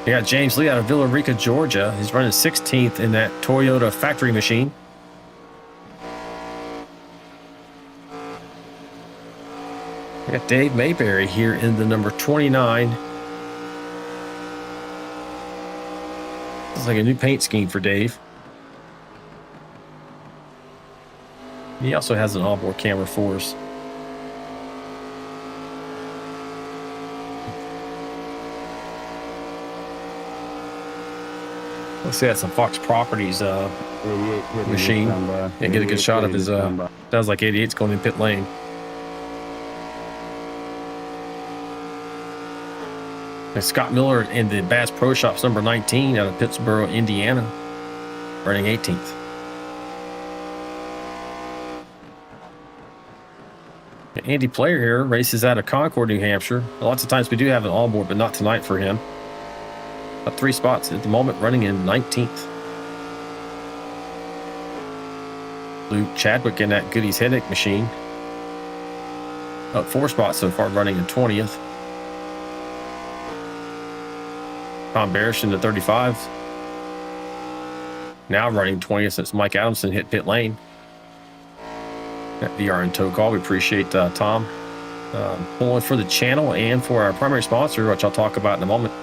We got James Lee out of Villa Rica, Georgia. He's running 16th in that Toyota factory machine. We got Dave Mayberry here in the number 29. It's like a new paint scheme for Dave. He also has an onboard camera for us. Let's see, that's a Fox Properties machine. And get a good shot of his. Sounds like 88's going in pit lane. And Scott Miller in the Bass Pro Shops, number 19 out of Pittsburgh, Indiana, running 18th. Andy Player here races out of Concord, New Hampshire. Lots of times we do have an onboard, but not tonight for him. Up 3 spots at the moment, running in 19th. Luke Chadwick in that Goodies Headache machine. Up 4 spots so far, running in 20th. Tom Barish in the 35. Now running 20th since Mike Adamson hit pit lane. That VRN tow call. We appreciate Tom pulling for the channel and for our primary sponsor, which I'll talk about in a moment.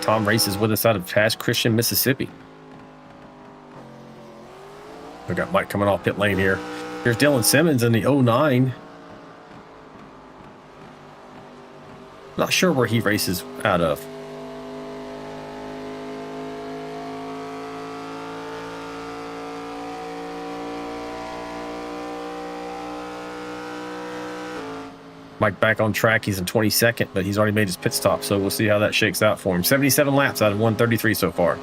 Tom races with us out of Pass Christian, Mississippi. We got Mike coming off pit lane here. Here's Dylan Simmons in the 09. Not sure where he races out of. Mike back on track. He's in 22nd, but he's already made his pit stop, so we'll see how that shakes out for him. 77 laps out of 133 so far.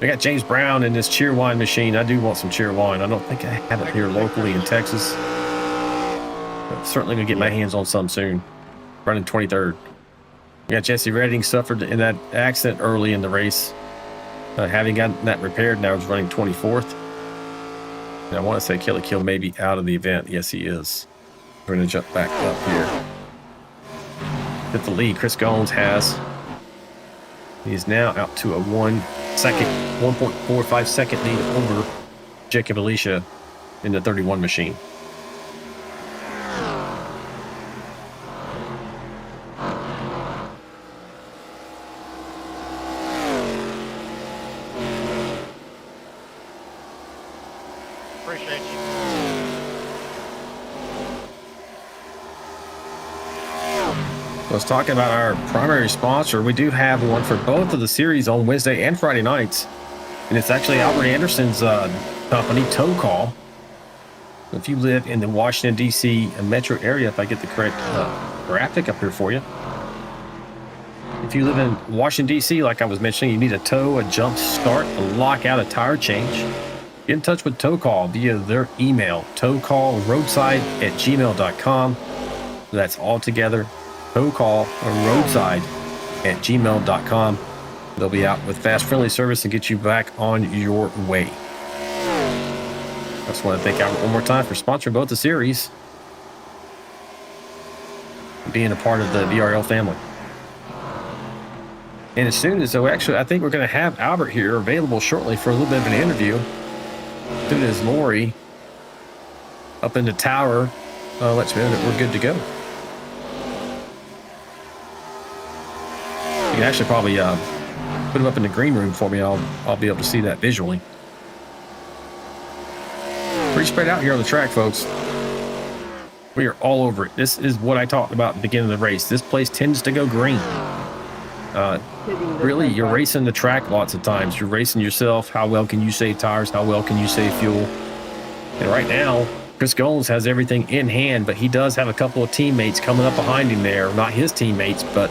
We got James Brown in this Cheerwine machine. I do want some Cheerwine. I don't think I have it here locally in Texas. But certainly going to get my hands on some soon. Running 23rd. We got Jesse Redding suffered in that accident early in the race. Having gotten that repaired, now he's running 24th. And I want to say Kelly Kill may be out of the event. Yes, he is. We're going to jump back up here. Hit the lead. Chris Goins has. He's now out to a 1.45 second lead over Jacob Alicia in the 31 machine. Appreciate you. Let's talk about our primary sponsor. We do have one for both of the series on Wednesday and Friday nights. And it's actually Albert Anderson's company, Tow Call. If you live in the Washington, D.C. metro area, if I get the correct graphic up here for you. If you live in Washington, D.C., like I was mentioning, you need a tow, a jump start, a lockout, a tire change. Get in touch with Tow Call via their email, towcallroadside@gmail.com. That's all together. towcallroadside@gmail.com. They'll be out with fast, friendly service and get you back on your way. I just want to thank Albert one more time for sponsoring both the series and being a part of the VRL family. And as soon as, I think we're going to have Albert here available shortly for a little bit of an interview. As soon as Lori up in the tower lets me know that we're good to go. You can actually probably put him up in the green room for me. I'll be able to see that visually. pretty spread out here on the track, folks. We are all over it. This is what I talked about at the beginning of the race. This place tends to go green. Really, you're racing the track lots of times. You're racing yourself. How well can you save tires? How well can you save fuel? And right now, Chris Goins has everything in hand, but he does have a couple of teammates coming up behind him there. Not his teammates, but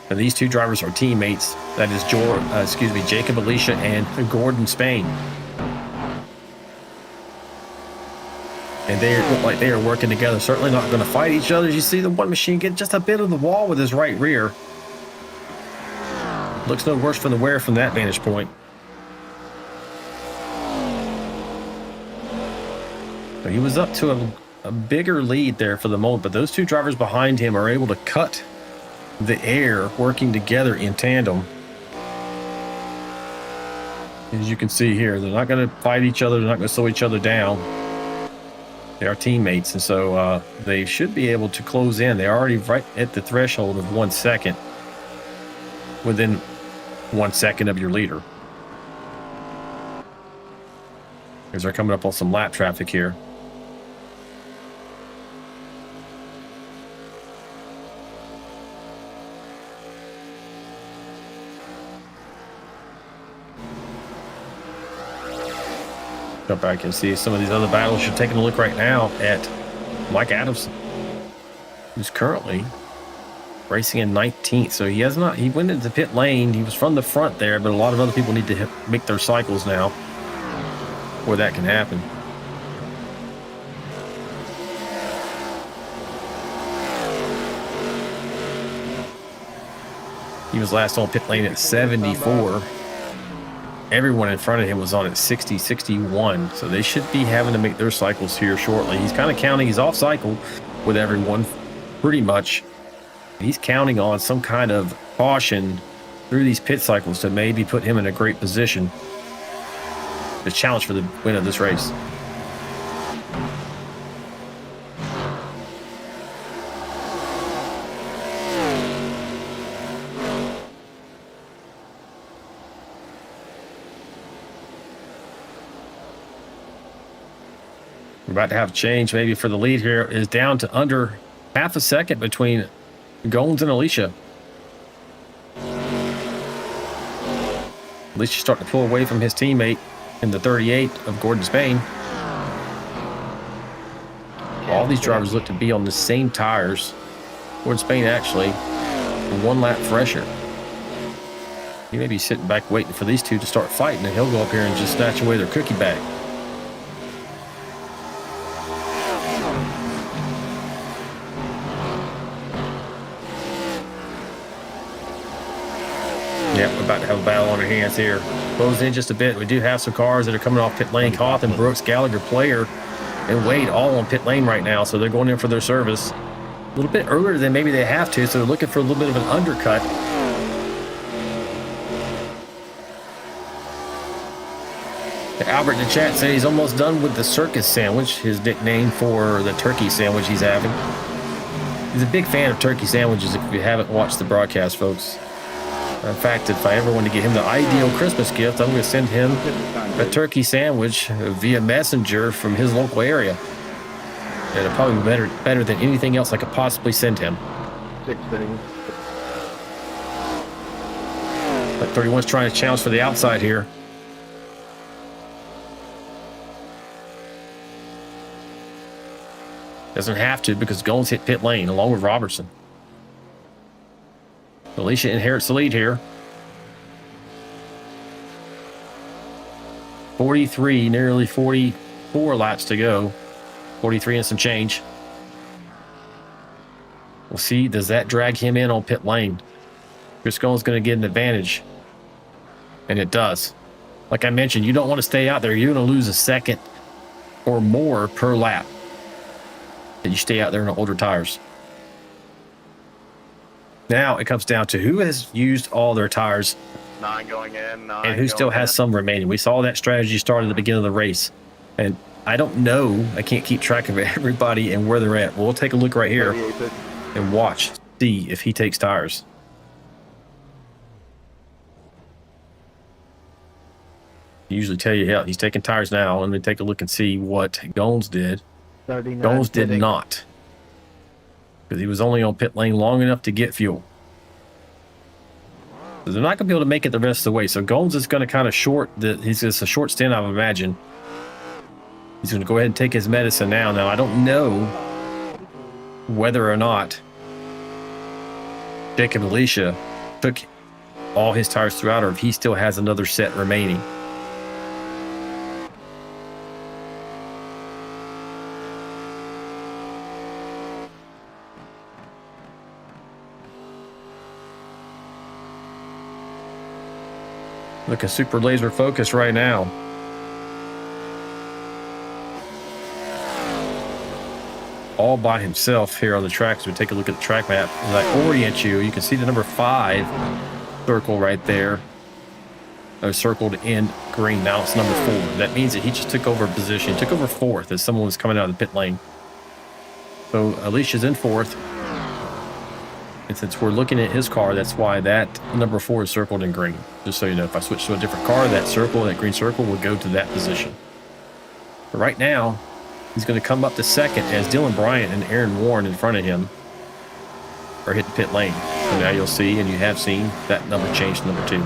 these two drivers are teammates. That is Jacob Alicia and Gordon Spain. And they look like they are working together. Certainly not going to fight each other. As you see the one machine get just a bit of the wall with his right rear. Looks no worse from the wear from that vantage point. So he was up to a bigger lead there for the moment, but those two drivers behind him are able to cut the air working together in tandem. As you can see here, they're not going to fight each other. They're not going to slow each other down. They are teammates, and so they should be able to close in. They're already right at the threshold of 1 second, within 1 second of your leader. As they're coming up on some lap traffic here. Jump back and see some of these other battles. You're taking a look right now at Mike Adamson, who's currently racing in 19th. So he went into pit lane. He was from the front there, but a lot of other people need to make their cycles now where that can happen. He was last on pit lane at 74. Everyone in front of him was on at 60, 61. So they should be having to make their cycles here shortly. He's kind of counting. He's off cycle with everyone pretty much. He's counting on some kind of caution through these pit cycles to maybe put him in a great position to challenge for the win of this race. We're about to have change maybe for the lead here. Is down to under half a second between Goins and Alicia. Alicia starting to pull away from his teammate in the 38 of Gordon Spain. All these drivers look to be on the same tires. Gordon Spain actually 1 lap fresher. He may be sitting back waiting for these two to start fighting, and he'll go up here and just snatch away their cookie bag. Yeah, we're about to have a battle on our hands here. Close in just a bit. We do have some cars that are coming off pit lane. Cawthon, Brooks, Gallagher, Player, and Wade all on pit lane right now, so they're going in for their service a little bit earlier than maybe they have to, so they're looking for a little bit of an undercut. Albert in the chat said he's almost done with the circus sandwich, his nickname for the turkey sandwich he's having. He's a big fan of turkey sandwiches if you haven't watched the broadcast, folks. In fact, if I ever want to get him the ideal Christmas gift, I'm going to send him a turkey sandwich via messenger from his local area. It'll probably be better than anything else I could possibly send him. 6 things. But 31's trying to challenge for the outside here. Doesn't have to because Goins hit pit lane along with Robertson. Alicia inherits the lead here. 43, nearly 44 laps to go. 43 and some change. We'll see, does that drag him in on pit lane? Chris Goins going to get an advantage. And it does. Like I mentioned, you don't want to stay out there. You're going to lose a second or more per lap that you stay out there in the older tires. Now it comes down to who has used all their tires 9 going in, 9 and who still going has in. some remaining. We saw that strategy start at the beginning of the race. And I don't know. I can't keep track of everybody and where they're at. We'll take a look right here and watch, see if he takes tires. usually tell you, yeah, he's taking tires now. Let me take a look and see what Gones did. 39 Gones did pitting. not, because he was only on pit lane long enough to get fuel. So they're not going to be able to make it the rest of the way. So Gones is going to kind of he's just a short stint, I would imagine. He's going to go ahead and take his medicine now. Now, I don't know whether or not Jacob Alicia took all his tires throughout, or if he still has another set remaining. Looking super laser focused right now. All by himself here on the track. So we take a look at the track map. As I orient you, you can see the number 5 circle right there. Circled in green. Now it's number 4. That means that he just took over a position. He took over 4th as someone was coming out of the pit lane. So Alicia's in 4th. And since we're looking at his car, that's why that number 4 is circled in green. Just so you know, if I switch to a different car, that circle, that green circle, will go to that position. But right now, he's going to come up to 2nd as Dylan Bryant and Aaron Warren in front of him are hitting pit lane. So now you'll see, and you have seen, that number change to number 2.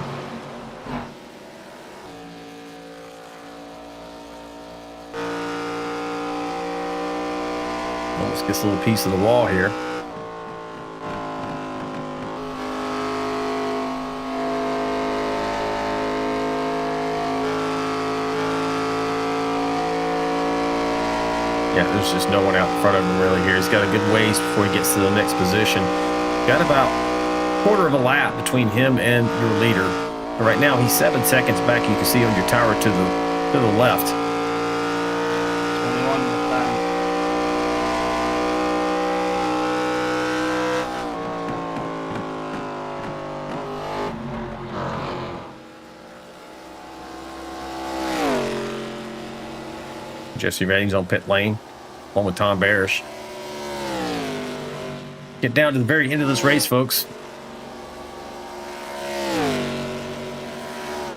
Almost gets a little piece of the wall here. Yeah, there's just no one out in front of him really here. He's got a good ways before he gets to the next position. Got about a quarter of a lap between him and your leader. But right now, he's 7 seconds back. You can see on your tower to the left. 21 this time. Jesse Redding's on pit lane, along with Tom Barish. Get down to the very end of this race, folks.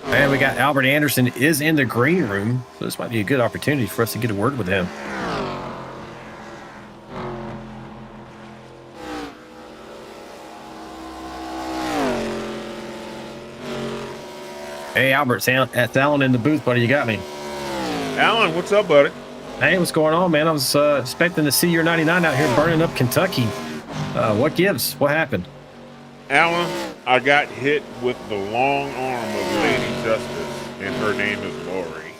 And we got Albert Anderson is in the green room, so this might be a good opportunity for us to get a word with him. Hey, Albert, it's Alan in the booth, buddy. You got me. Alan, what's up, buddy? Hey, what's going on, man? I was expecting to see your 99 out here burning up Kentucky. What gives? What happened? Alan, I got hit with the long arm of Lady Justice, and her name is Lori.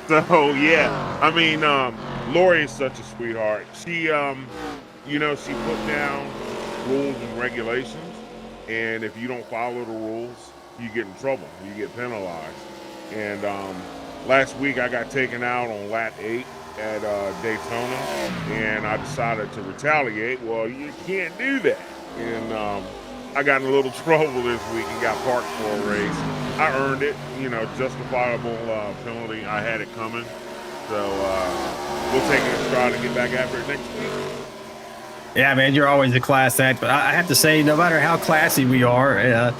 So, yeah. I mean, Lori is such a sweetheart. She, she put down rules and regulations, and if you don't follow the rules, you get in trouble. You get penalized. And last week I got taken out on lap 8 at Daytona, and I decided to retaliate. Well, you can't do that. And I got in a little trouble this week and got parked for a race. I earned it, justifiable penalty. I had it coming. So we'll take it in stride and get back after it next week. Yeah, man, you're always a class act. But I have to say, no matter how classy we are,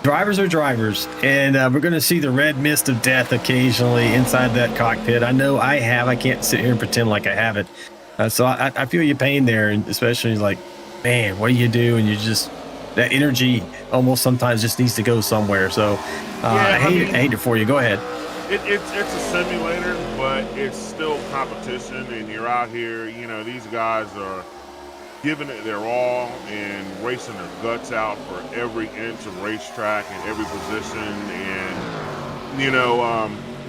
drivers are drivers, and we're going to see the red mist of death occasionally inside that cockpit. I know I have. I can't sit here and pretend like I haven't. So I feel your pain there, and especially like, man, what do you do? And you just, that energy almost sometimes just needs to go somewhere. So I hate it for you. Go ahead. It's a simulator, but it's still competition, and you're out here, these guys are giving it their all and racing their guts out for every inch of racetrack and every position. And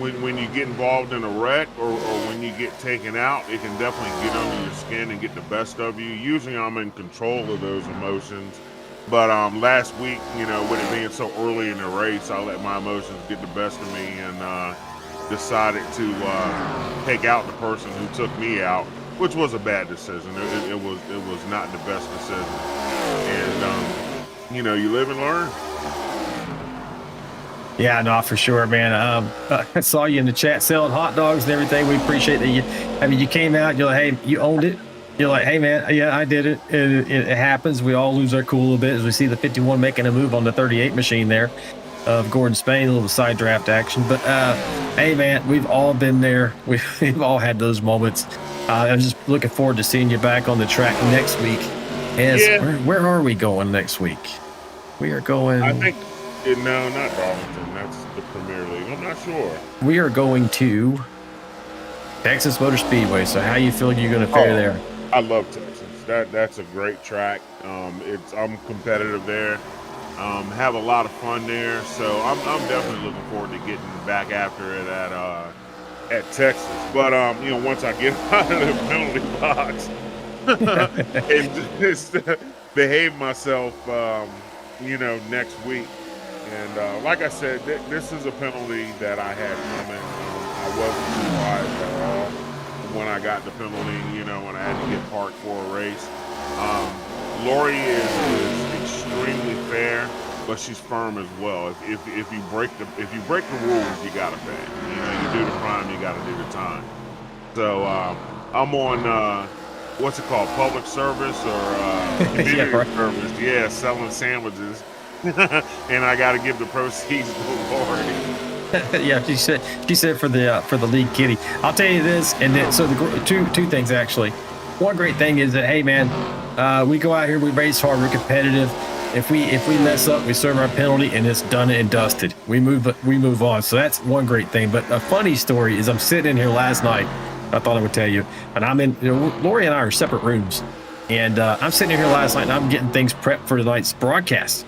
when you get involved in a wreck or when you get taken out, it can definitely get under your skin and get the best of you. Usually I'm in control of those emotions, but last week, with it being so early in the race, I let my emotions get the best of me and decided to take out the person who took me out, which was a bad decision. It was not the best decision. And you live and learn. Yeah, no, for sure, man. I saw you in the chat selling hot dogs and everything. We appreciate that. You came out. You're like, hey, you owned it. You're like, hey, man, yeah, I did it. It happens. We all lose our cool a little bit as we see the 51 making a move on the 38 machine there. of Gordon Spain, a little side draft action. But hey, man, we've all been there. We've all had those moments. I'm just looking forward to seeing you back on the track next week. Where are we going next week? We are going. I think no, not Darlington. That's the Premier League. I'm not sure. We are going to Texas Motor Speedway. So how you feel you're going to fare there? I love Texas. That's a great track. I'm competitive there. Have a lot of fun there. So I'm definitely looking forward to getting back after it at Texas. But once I get out of the penalty box and just behave myself, next week. And like I said, this is a penalty that I had coming. I wasn't surprised at all when I got the penalty, when I had to get parked for a race. Lori is extremely fair, but she's firm as well. If you break the rules, you gotta pay. You do the crime, you gotta do the time. So I'm on what's it called, public service or community service? Yeah, selling sandwiches, and I gotta give the proceeds to Lori. Yeah, she said for the lead kitty. I'll tell you this, and then so the two things actually. One great thing is that, hey man, we go out here, we race hard, we're competitive. If we mess up, we serve our penalty, and it's done and dusted. We move on. So that's one great thing. But a funny story is I'm sitting in here last night. I thought I would tell you, and I'm in. Lori and I are separate rooms, and I'm sitting in here last night, and I'm getting things prepped for tonight's broadcast.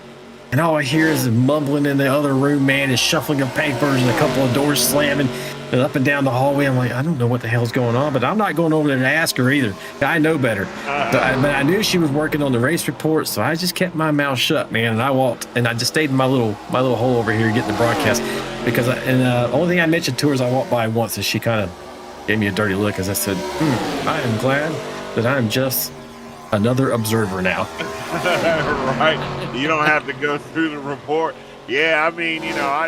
And all I hear is mumbling in the other room, man, is shuffling of papers and a couple of doors slamming and up and down the hallway. I'm like, I don't know what the hell's going on, but I'm not going over there to ask her either. I know better. But I knew she was working on the race report, so I just kept my mouth shut, man. And I walked, and I just stayed in my little hole over here getting the broadcast. Because the only thing I mentioned to her is I walked by once, and she kind of gave me a dirty look as I said, I am glad that I'm just another observer now. Right. You don't have to go through the report. Yeah, I mean, I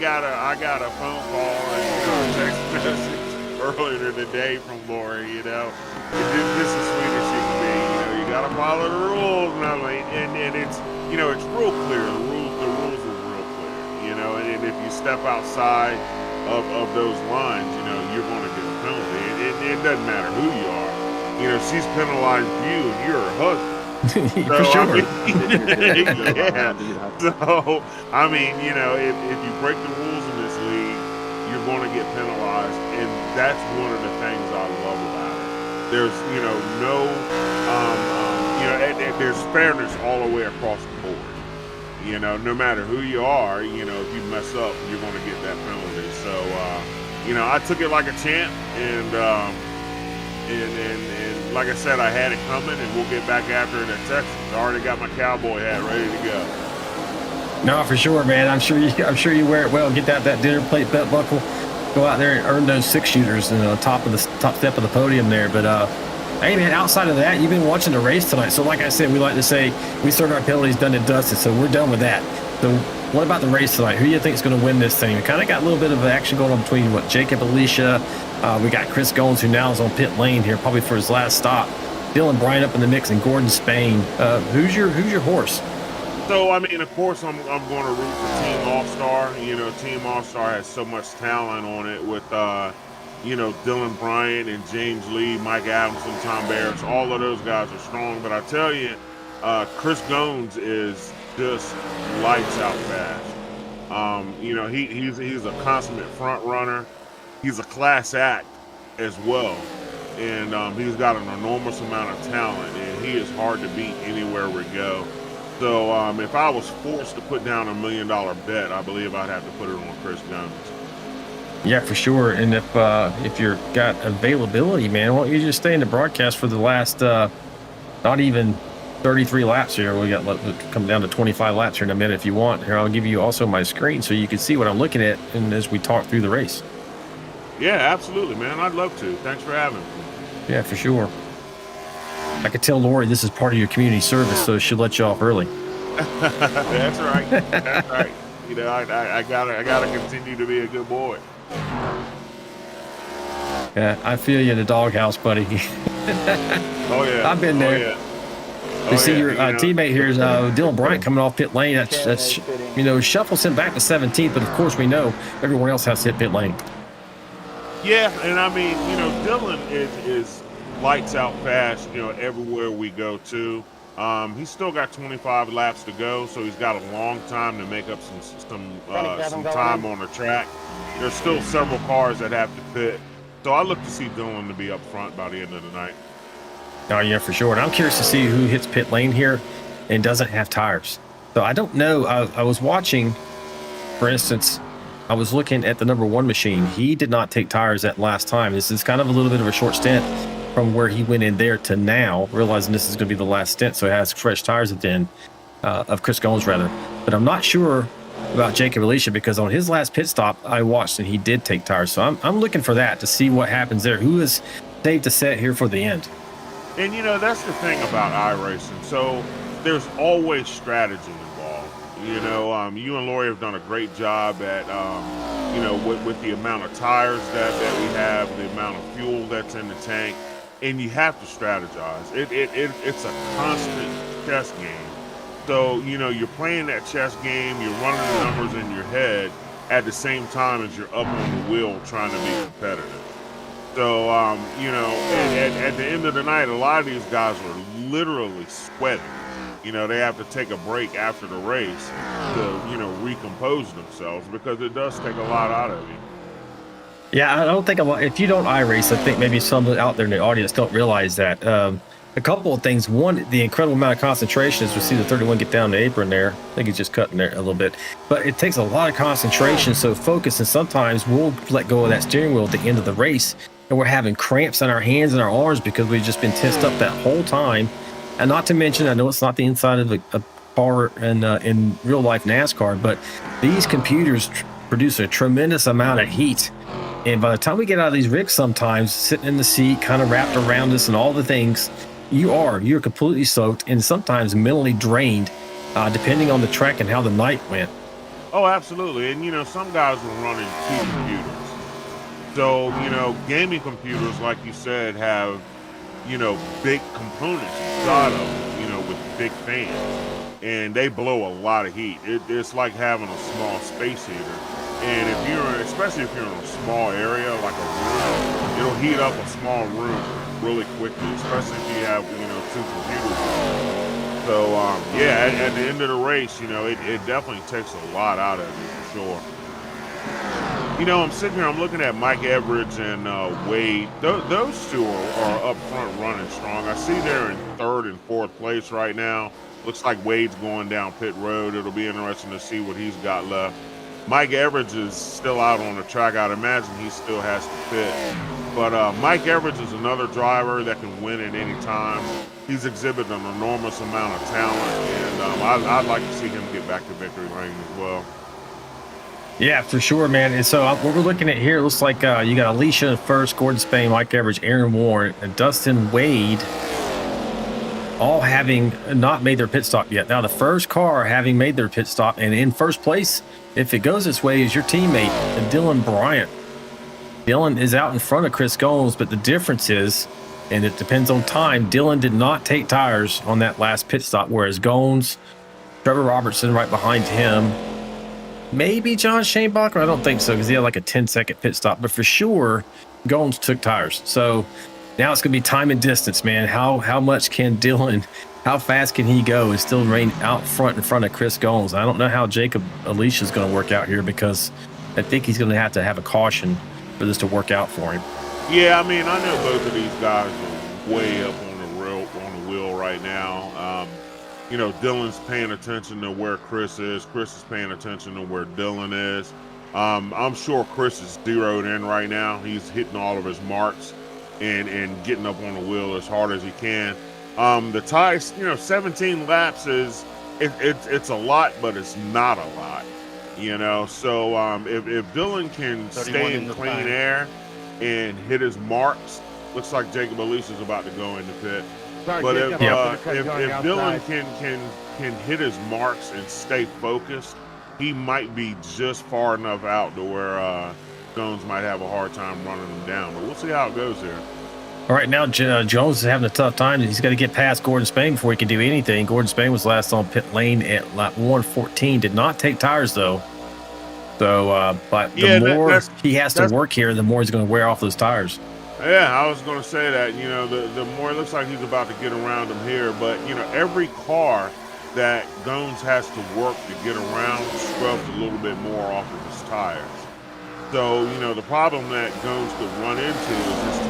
got a phone call and a text message earlier today from Lori. This is sweet as she can be. You got to follow the rules, and it's it's real clear. The rules are real clear. And if you step outside of those lines, you're going to get a penalty. It doesn't matter who you are. She's penalized you, and you're her husband. For sure. Yeah. So, if you break the rules in this league, you're going to get penalized, and that's one of the things I love about it. There's, there's fairness all the way across the board. No matter who you are, if you mess up, you're going to get that penalty. So, I took it like a champ, and like I said, I had it coming, and we'll get back after it at Texas. I already got my cowboy hat ready to go. No, for sure, man. I'm sure you wear it well. Get that dinner plate belt buckle. Go out there and earn those 6 shooters and top step of the podium there. But hey, man, outside of that, you've been watching the race tonight. So like I said, we like to say we serve our penalties done and dusted. So we're done with that. So what about the race tonight? Who do you think is going to win this thing? We kind of got a little bit of action going on between Jacob Alicia. We got Chris Goins, who now is on pit lane here, probably for his last stop. Dylan Bryant up in the mix, and Gordon Spain. Who's your horse? So of course, I'm going to root for Team All Star. Team All Star has so much talent on it with Dylan Bryant and James Lee, Mike Adamson, Tom Barris. All of those guys are strong. But I tell you, Chris Goins is just lights out fast. He's a consummate front runner. He's a class act as well, and he's got an enormous amount of talent, and he is hard to beat anywhere we go. So if I was forced to put down $1 million bet, I believe I'd have to put it on Chris Goins. Yeah, for sure. And if you're got availability, man, why don't you just stay in the broadcast for the last not even 33 laps here. We got come down to 25 laps here in a minute if you want. Here, I'll give you also my screen so you can see what I'm looking at, and as we talk through the race. Yeah, absolutely, man. I'd love to. Thanks for having me. Yeah, for sure. I could tell Lori this is part of your community service, so she'll let you off early. That's right. That's right. I gotta continue to be a good boy. Yeah, I feel you in the doghouse, buddy. Oh yeah, I've been there. Oh, yeah. You see your teammate here is Dylan Bryant coming off pit lane. That's shuffles him back to 17th. But of course, we know everyone else has to hit pit lane. Yeah, and I mean, Dylan is lights out fast, everywhere we go to. He's still got 25 laps to go, so he's got a long time to make up some time on the track. There's still several cars that have to pit, so I look to see Dylan to be up front by the end of the night. Oh yeah, for sure. And I'm curious to see who hits pit lane here and doesn't have tires. So I don't know. I was watching, for instance, I was looking at the number 1 machine. He did not take tires that last time. This is kind of a little bit of a short stint from where he went in there to now, realizing this is going to be the last stint. So it has fresh tires at the end of Chris Gomes, rather. But I'm not sure about Jacob Alicia because on his last pit stop, I watched and he did take tires. So I'm looking for that to see what happens there. Who is saved to set here for the end? And, that's the thing about iRacing. So there's always strategy involved. You and Lori have done a great job at, with the amount of tires that we have, the amount of fuel that's in the tank, and you have to strategize. It's a constant chess game. So, you're playing that chess game, you're running the numbers in your head at the same time as you're up on the wheel trying to be competitive. So, at the end of the night, a lot of these guys are literally sweating. They have to take a break after the race to, recompose themselves because it does take a lot out of you. Yeah, I don't think if you don't iRace, I think maybe some out there in the audience don't realize that. A couple of things. One, the incredible amount of concentration as we see the 31 get down the apron there. I think he's just cutting there a little bit. But it takes a lot of concentration, so focus, and sometimes we'll let go of that steering wheel at the end of the race, and we're having cramps in our hands and our arms because we've just been tensed up that whole time. And not to mention, I know it's not the inside of a car in real life NASCAR, but these computers produce a tremendous amount of heat. And by the time we get out of these rigs, sometimes sitting in the seat, kind of wrapped around us and all the things, you're completely soaked and sometimes mentally drained, depending on the track and how the night went. Oh, absolutely. And, some guys were running 2 computers. So, gaming computers, like you said, have, big components inside of them, with big fans. And they blow a lot of heat. It's like having a small space heater. And especially if you're in a small area, like a room, it'll heat up a small room really quickly, especially if you have, 2 computers. So, at the end of the race, it definitely takes a lot out of you, for sure. I'm sitting here, I'm looking at Mike Everidge and Wade. Those 2 are up front running strong. I see they're in 3rd and 4th place right now. Looks like Wade's going down pit road. It'll be interesting to see what he's got left. Mike Everidge is still out on the track. I'd imagine he still has to pit. But Mike Everidge is another driver that can win at any time. He's exhibited an enormous amount of talent, and I'd like to see him get back to victory lane as well. Yeah, for sure, man. And so what we're looking at here, looks like you got Alicia in first, Gordon Spain, Mike Everidge, Aaron Warren, and Dustin Wade, all having not made their pit stop yet. Now, the first car having made their pit stop and in first place, if it goes this way, is your teammate, Dylan Bryant. Dylan is out in front of Chris Gomes, but the difference is, and it depends on time, Dylan did not take tires on that last pit stop, whereas Gomes, Trevor Robertson right behind him, maybe John Shanebacher, I don't think so, because he had like a 10-second pit stop, but for sure, Gomes took tires. So now it's going to be time and distance, man. How much can Dylan, how fast can he go and still reign out front in front of Chris Gomes? I don't know how Jacob Alicia is going to work out here, because I think he's going to have a caution for this to work out for him. Yeah, I mean, I know both of these guys are way up on the wheel right now. Dylan's paying attention to where Chris is. Chris is paying attention to where Dylan is. I'm sure Chris is zeroed in right now. He's hitting all of his marks and getting up on the wheel as hard as he can. The ties, 17 laps it's a lot, but it's not a lot. So if Dylan can stay in clean air and hit his marks, looks like Jacob Alicia's about to go into pit. But if Dylan can hit his marks and stay focused, he might be just far enough out to where Jones might have a hard time running him down. But we'll see how it goes here. All right, now Jones is having a tough time. He's got to get past Gordon Spain before he can do anything. Gordon Spain was last on pit lane at lap 114. Did not take tires, though. So, but the more he has to work here, the more he's going to wear off those tires. Yeah, I was going to say that. You know, the more it looks like he's about to get around him here. But, you know, every car that Gones has to work to get around scrubs a little bit more off of his tires. So, you know, the problem that Gones could run into is his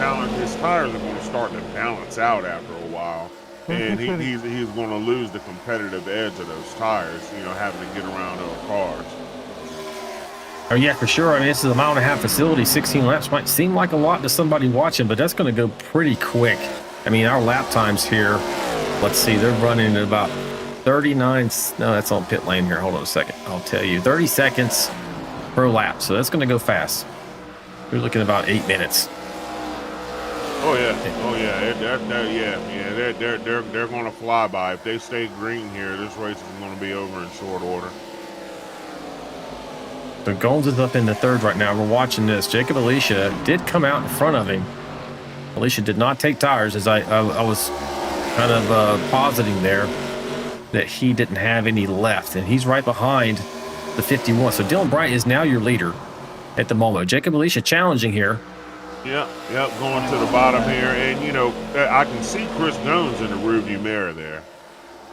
tires are going to start to balance out after a while. And he's going to lose the competitive edge of those tires, you know, having to get around other cars. Oh, yeah, for sure. I mean, this is a 1.5 mile facility. 16 laps might seem like a lot to somebody watching, but that's going to go pretty quick. I mean, our lap times here, let's see, they're running at about 39. No, that's on pit lane here. Hold on a second. I'll tell you. 30 seconds per lap. So that's going to go fast. We're looking at about 8 minutes. Oh, yeah. Oh, yeah. They're going to fly by. If they stay green here, this race is going to be over in short order. So Gomes is up in the third right now. We're watching this. Jacob Alicia did come out in front of him. Alicia did not take tires, as I was kind of positing there that he didn't have any left, and he's right behind the 51. So Dylan Bryant is now your leader at the moment. Jacob Alicia challenging here. Yep, going to the bottom here, and you know I can see Chris Gones in the rearview mirror there.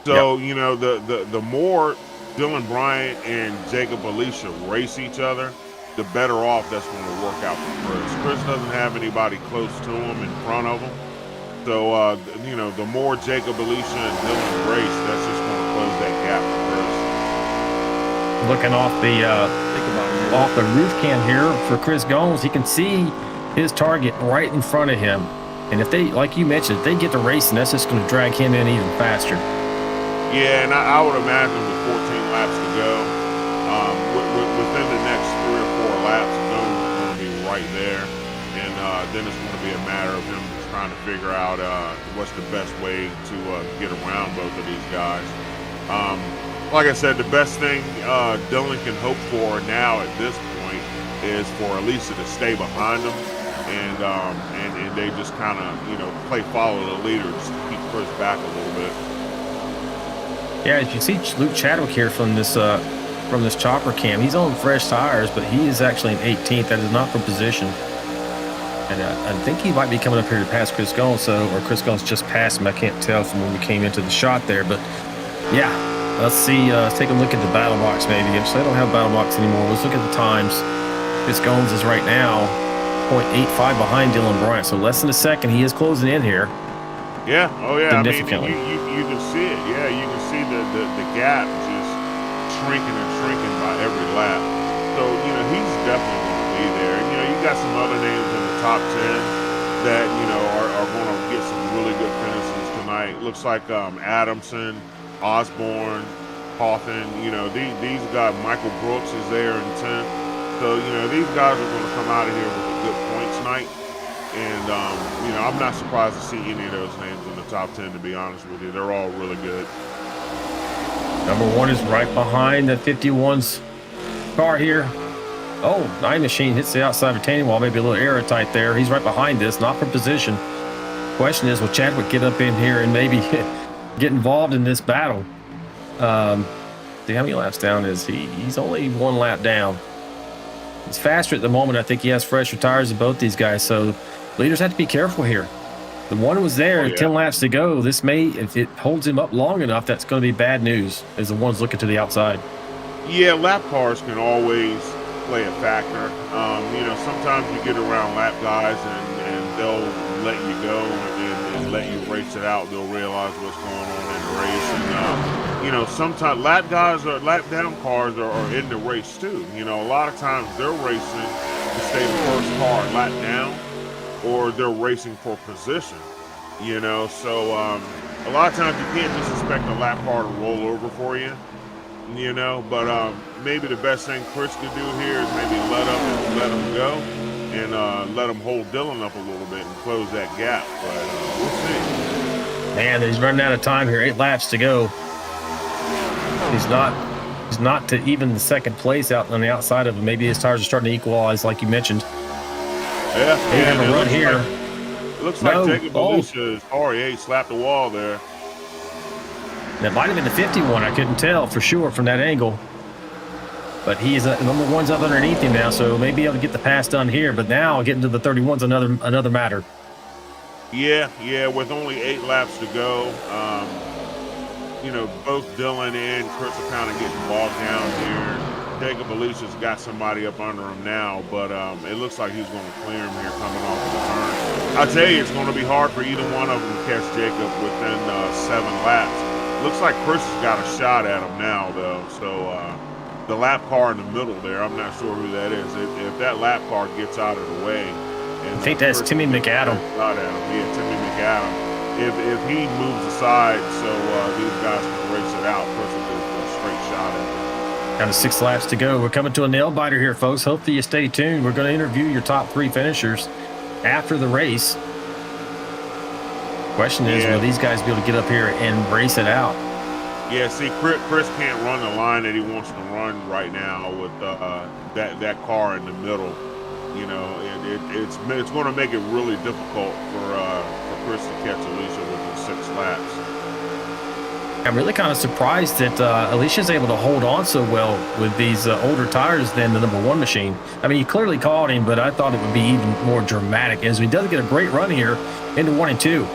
So you know the more Dylan Bryant and Jacob Alicia race each other, the better off that's going to work out for Chris. Chris doesn't have anybody close to him in front of him. So, you know, the more Jacob Alicia and Dylan race, that's just going to close that gap for Chris. Looking off the roof cam here for Chris Gomes, he can see his target right in front of him. And if they, like you mentioned, if they get to racing, that's just going to drag him in even faster. Yeah, and I would imagine with 14 laps to go, within the next 3 or 4 laps, Gomes is going to be right there. And then it's going to be a matter of him trying to figure out what's the best way to get around both of these guys. Like I said, the best thing Dylan can hope for now at this point is for Alicia to stay behind him, and they just kind of, you know, follow the leader just to keep Chris back a little bit. Yeah, as you see Luke Chadwick here from this chopper cam, he's on fresh tires, but he is actually in 18th. That is not for position. And I think he might be coming up here to pass Chris Gomes, or Chris Gomes just passed him. I can't tell from when we came into the shot there, but yeah, let's see. Let's take a look at the battle box maybe. So they don't have battle box anymore. Let's look at the times. Chris Gomes is right now 0.85 behind Dylan Bryant, so less than a second. He is closing in here. Yeah, oh yeah. I mean, significantly. you can see it. Yeah, you can see the gap just shrinking and shrinking by every lap. So you know he's definitely going to be there. And you know you got some other names in the top 10 that you know are going to get some really good finishes tonight. Looks like Adamson, Osborne, Hawthorne. You know these guys. Michael Brooks is there in 10th. So you know these guys are going to come out of here with a good point tonight. And, you know, I'm not surprised to see any of those names in the top 10, to be honest with you. They're all really good. Number 1 is right behind the 51's car here. Oh, Nine Machine hits the outside retaining wall. Maybe a little error tight there. He's right behind this, not for position. Question is, will Chadwick get up in here and maybe get involved in this battle? See how many laps down is he? He's only 1 lap down. He's faster at the moment. I think he has fresher tires than both these guys, so leaders have to be careful here. The one was there, 10 laps to go. This may, if it holds him up long enough, that's going to be bad news as the ones looking to the outside. Yeah, lap cars can always play a factor. You know, sometimes you get around lap guys and they'll let you go and let you race it out. They'll realize what's going on in the race. And, you know, sometimes lap down cars are in the race too. You know, a lot of times they're racing to stay the first car lap down, or they're racing for position, you know. So a lot of times you can't just expect a lap car to roll over for you, you know. But maybe the best thing Chris could do here is maybe let him go and let him hold Dylan up a little bit and close that gap. But we'll see. Man, he's running out of time here. 8 laps to go. He's not to even the second place out on the outside of him. Maybe his tires are starting to equalize, like you mentioned. Yeah, They have a run here. It looks like No. Jacob Belushi is hard. Yeah, he slapped the wall there. That might have been the 51. I couldn't tell for sure from that angle. But he's number one's up underneath him now, so maybe able to get the pass done here. But now getting to the 31's another matter. Yeah, with only 8 laps to go. Both Dylan and Chris are kind of getting bogged down here. Jacob Belushi's got somebody up under him now, but it looks like he's going to clear him here coming off the turn. I'll tell you, it's going to be hard for either one of them to catch Jacob within 7 laps. Looks like Chris has got a shot at him now, though. So the lap car in the middle there, I'm not sure who that is. If that lap car gets out of the way, and I think that's Chris Timmy McAdam. Shot at him. Yeah, Timmy McAdam. If he moves aside, so these guys can race it out, Chris will get a straight shot at him. Down to 6 laps to go. We're coming to a nail biter here, folks. Hopefully you stay tuned. We're going to interview your top 3 finishers after the race. Question is, will these guys be able to get up here and race it out? Yeah, see, Chris can't run the line that he wants to run right now with that car in the middle. It's going to make it really difficult for Chris to catch Alicia within 6 laps. I'm really kind of surprised that Alicia's able to hold on so well with these older tires than the number 1 machine. I mean, he clearly caught him, but I thought it would be even more dramatic as he does get a great run here into 1 and 2.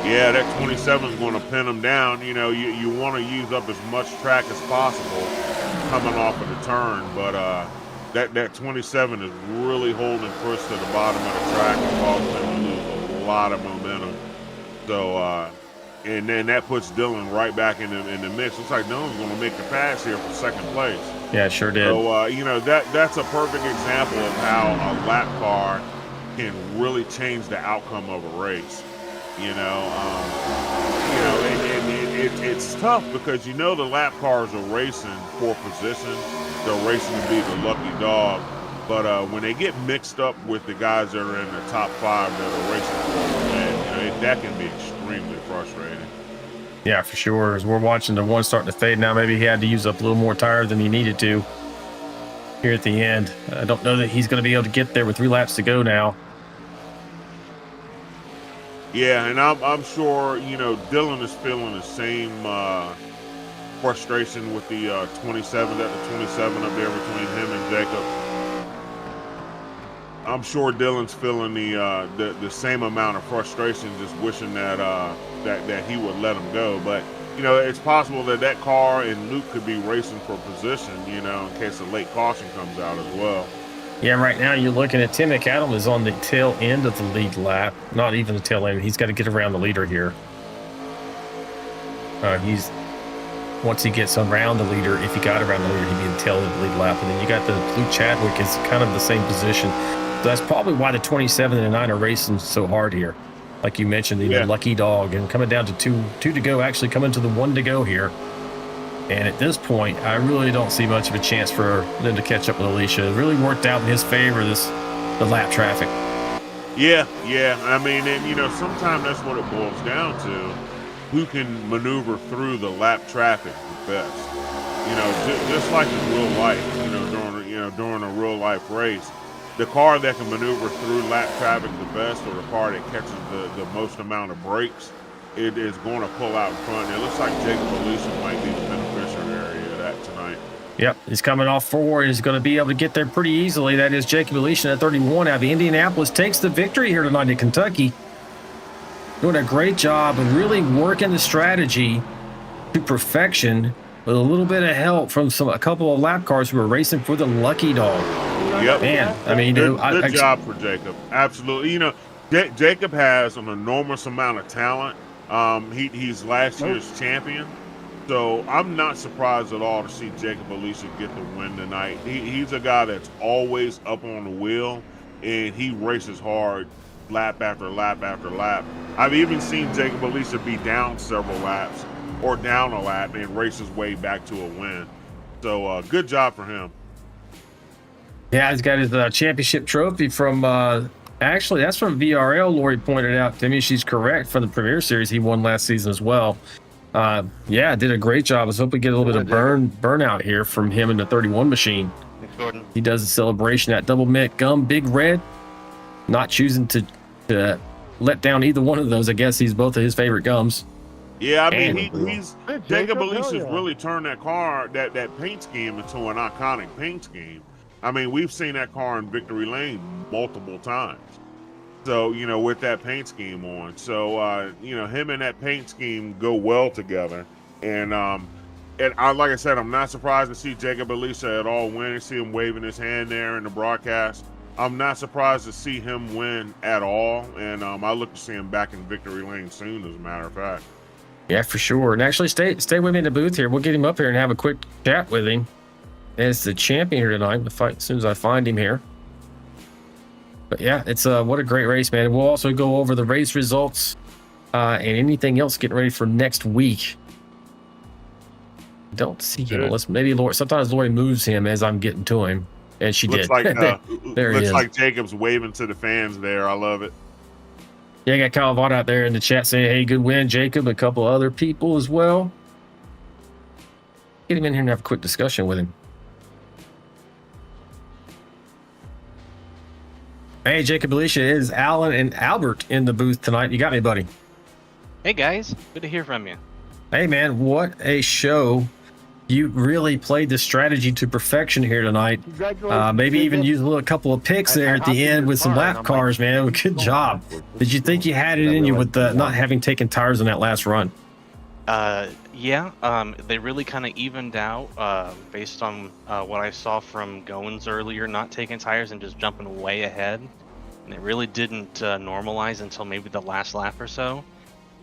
Yeah, that 27 is going to pin him down. You want to use up as much track as possible coming off of the turn, but that 27 is really holding Chris to the bottom of the track and causing him to lose a lot of momentum. So, and then that puts Dylan right back in the mix. Looks like Dylan's going to make the pass here for 2nd place. Yeah, it sure did. So, that's a perfect example of how a lap car can really change the outcome of a race. It's tough because the lap cars are racing for position. They're racing to be the lucky dog. But when they get mixed up with the guys that are in the top 5 that are racing for the win, that can be extremely frustrating. Yeah, for sure. As we're watching the one starting to fade now, maybe he had to use up a little more tire than he needed to here at the end. I don't know that he's going to be able to get there with 3 laps to go now. Yeah, and I'm sure, Dylan is feeling the same frustration with the 27, that the 27 up there between him and Jacob. I'm sure Dylan's feeling the same amount of frustration, just wishing that he would let him go. But, it's possible that car and Luke could be racing for position, in case a late caution comes out as well. Yeah, right now you're looking at Tim McAdam is on the tail end of the lead lap. Not even the tail end. He's got to get around the leader here. Once he gets around the leader, if he got around the leader, he'd be in the tail end of the lead lap. And then you got the Luke Chadwick is kind of the same position. So that's probably why the 27 and the 9 are racing so hard here. Like you mentioned, the lucky dog, and coming down to two to go, actually coming to the 1 to go here. And at this point, I really don't see much of a chance for them to catch up with Alicia. It really worked out in his favor, the lap traffic. Yeah. I mean, and, sometimes that's what it boils down to. Who can maneuver through the lap traffic the best? Just like in real life, during a real life race, the car that can maneuver through lap traffic the best, or the car that catches the most amount of brakes, it is going to pull out in front. And it looks like Jacob Belushi might be the beneficiary of that tonight. Yep, he's coming off 4. He's going to be able to get there pretty easily. That is Jacob Belushi at 31 out of Indianapolis. Takes the victory here tonight in Kentucky. Doing a great job of really working the strategy to perfection with a little bit of help from a couple of lap cars who were racing for the lucky dog. Yep. Man, I mean, good job for Jacob. Absolutely. Jacob has an enormous amount of talent. He's last year's champion. So I'm not surprised at all to see Jacob Belushi get the win tonight. He's a guy that's always up on the wheel, and he races hard lap after lap after lap. I've even seen Jacob Belushi be down several laps or down a lap and race his way back to a win. So good job for him. Yeah, he's got his championship trophy from, actually, that's from VRL. Lori pointed out to me she's correct, from the Premier Series he won last season as well. Yeah, did a great job. I was hoping to get a little bit of burnout here from him in the 31 machine. He does a celebration at Double Mint Gum Big Red, not choosing to to let down either one of those. I guess he's both of his favorite gums. Yeah, I mean, And- he's Hey, Jacob hell Alicia's yeah. really turned that car, that paint scheme into an iconic paint scheme. I mean, we've seen that car in Victory Lane multiple times. So, you know, with that paint scheme on. So, you know, him and that paint scheme go well together. And like I said, I'm not surprised to see Jacob Alicia at all win and see him waving his hand there in the broadcast. I'm not surprised to see him win at all. And I look to see him back in Victory Lane soon, as a matter of fact. Yeah, for sure. And actually, stay with me in the booth here. We'll get him up here and have a quick chat with him as the champion here tonight. As soon as I find him here. But yeah, it's what a great race, man. We'll also go over the race results and anything else getting ready for next week. Don't see him. Unless maybe Lori. Sometimes Lori moves him as I'm getting to him, and she Looks did. like there he looks is. like Jacob's waving to the fans there. I love it. Yeah, I got Kyle Vaught out there in the chat saying, "Hey, good win, Jacob." A couple other people as well. Get him in here and have a quick discussion with him. Hey, Jacob Alicia, is Alan and Albert in the booth tonight? You got me, buddy. Hey guys, good to hear from you. Hey, man, what a show. You really played the strategy to perfection here tonight. Congratulations, Maybe even Jacob. use a couple of picks there at the end with some lap cars, man. Good job. Did you think you had it in you with not having taken tires on that last run? Yeah, they really kind of evened out based on what I saw from Goins earlier, not taking tires and just jumping way ahead. And it really didn't normalize until maybe the last lap or so.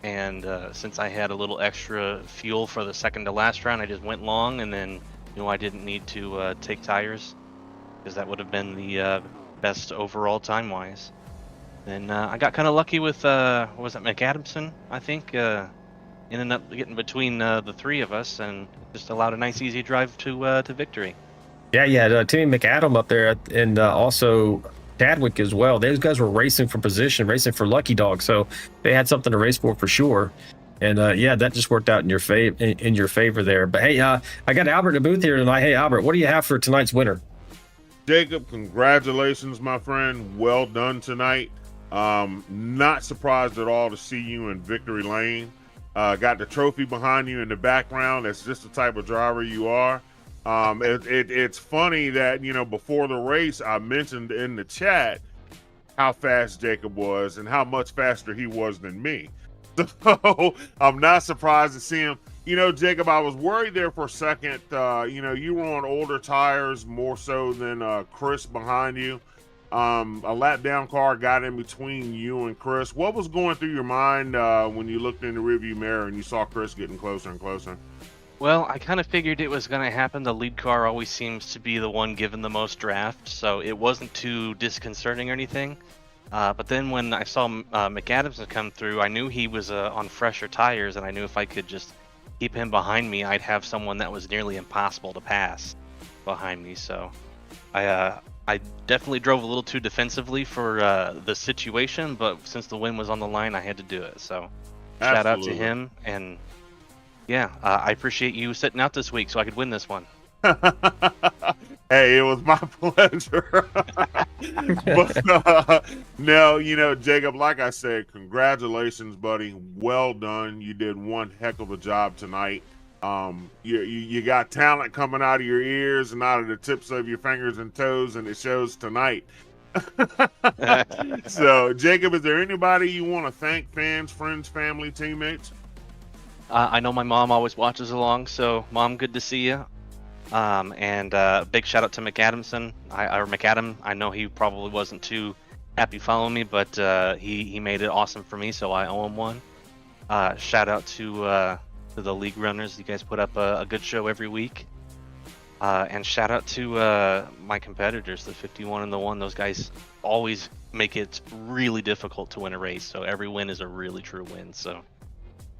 And since I had a little extra fuel for the second to last round, I just went long and then knew I didn't need to take tires because that would have been the best overall time-wise. Then I got kind of lucky with, what was it, McAdamson, I think. Ended up getting between the three of us and just allowed a nice, easy drive to victory. Yeah, yeah. Timmy McAdam up there and also Chadwick as well. Those guys were racing for position, racing for Lucky Dog, so they had something to race for sure. And yeah, that just worked out in your favor there. But hey, I got Albert in the booth here tonight. Hey, Albert, what do you have for tonight's winner? Jacob, congratulations, my friend. Well done tonight. Not surprised at all to see you in Victory Lane. Got the trophy behind you in the background. That's just the type of driver you are. It's funny that, you know, before the race, I mentioned in the chat how fast Jacob was and how much faster he was than me. So I'm not surprised to see him. You know, Jacob, I was worried there for a second. You know, you were on older tires more so than Chris behind you. A lap down car got in between you and Chris. What was going through your mind when you looked in the rearview mirror and you saw Chris getting closer and closer? Well, I kind of figured it was going to happen. The lead car always seems to be the one given the most draft, so it wasn't too disconcerting or anything. But then when I saw McAdams come through, I knew he was on fresher tires, and I knew if I could just keep him behind me, I'd have someone that was nearly impossible to pass behind me. So I definitely drove a little too defensively for the situation, but since the win was on the line, I had to do it. So shout out to him, and yeah, I appreciate you sitting out this week so I could win this one. Hey, it was my pleasure. But no, you know, Jacob, like I said, congratulations, buddy. Well done. You did one heck of a job tonight. You got talent coming out of your ears and out of the tips of your fingers and toes, and it shows tonight. So, Jacob, is there anybody you want to thank? Fans, friends, family, teammates? I know my mom always watches along, so Mom, good to see you. And big shout out to McAdamson, or McAdam. I know he probably wasn't too happy following me, but he made it awesome for me, so I owe him one. Shout out to the league runners. You guys put up a good show every week. And shout out to my competitors, the 51 and the 1. Those guys always make it really difficult to win a race, so every win is a really true win. So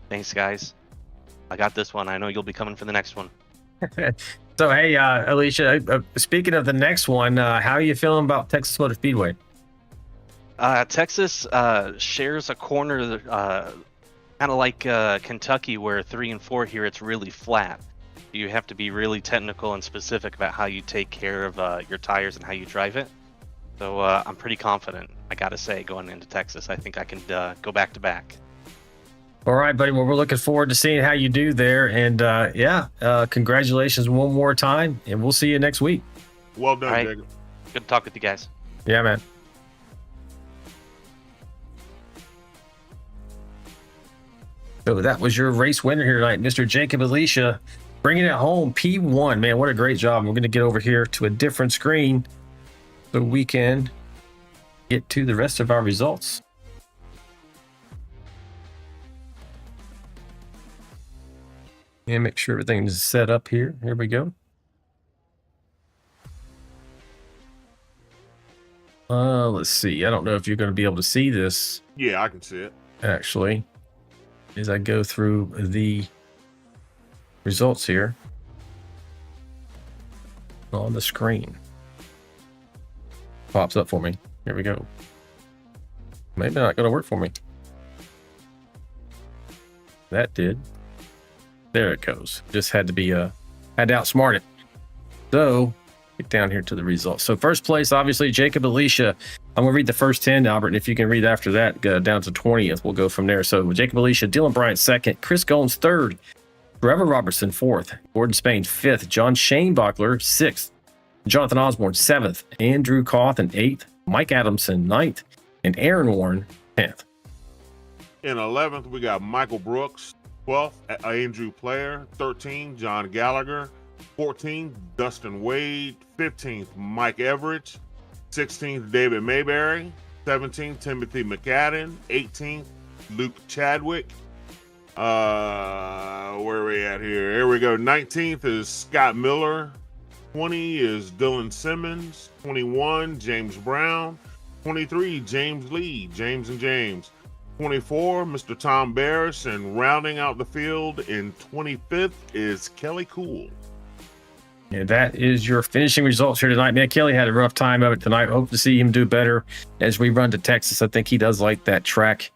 thanks, guys. I got this one. I know you'll be coming for the next one. So, hey, Alicia, speaking of the next one, how are you feeling about Texas Motor Speedway? Texas shares a corner kind of like Kentucky, where 3 and 4 here, it's really flat. You have to be really technical and specific about how you take care of your tires and how you drive it. So I'm pretty confident. I gotta say, going into Texas, I think I can go back to back. All right, buddy. Well, we're looking forward to seeing how you do there. And congratulations one more time. And we'll see you next week. Well done, All right. Jacob. Good to talk with you guys. Yeah, man. So that was your race winner here tonight, Mr. Jacob Alicia, bringing it home, P1. Man, what a great job. We're going to get over here to a different screen so we can get to the rest of our results. And make sure everything is set up here. Here we go. Let's see. I don't know if you're going to be able to see this, Yeah, I can see it. actually, as I go through the results here on the screen. Pops up for me. Here we go. Maybe not going to work for me. That did. There it goes. Just had to be had to outsmart it. So get down here to the results. So first place, obviously, Jacob Alicia. I'm going to read the first 10, Albert, and if you can read after that, go down to 20th. We'll go from there. So Jacob Alicia, Dylan Bryant, second. Chris Goins, third. Trevor Robertson, fourth. Gordon Spain, fifth. John Shanebuckler, sixth. Jonathan Osborne, seventh. Andrew Cawthon, eighth. Mike Adamson, ninth. And Aaron Warren, 10th. In 11th, we got Michael Brooks. 12th, Andrew Player. 13, John Gallagher. 14, Dustin Wade. 15th, Mike Everidge. 16th, David Mayberry. 17th, Timothy McAdden. 18th, Luke Chadwick. Where are we at here? Here we go. 19th is Scott Miller. 20 is Dylan Simmons. 21, James Brown. 23, James Lee. James and James. 24, Mr. Tom Barris. And rounding out the field in 25th is Kelly Cool. And that is your finishing results here tonight. Man, Kelly had a rough time of it tonight. Hope to see him do better as we run to Texas. I think he does like that track.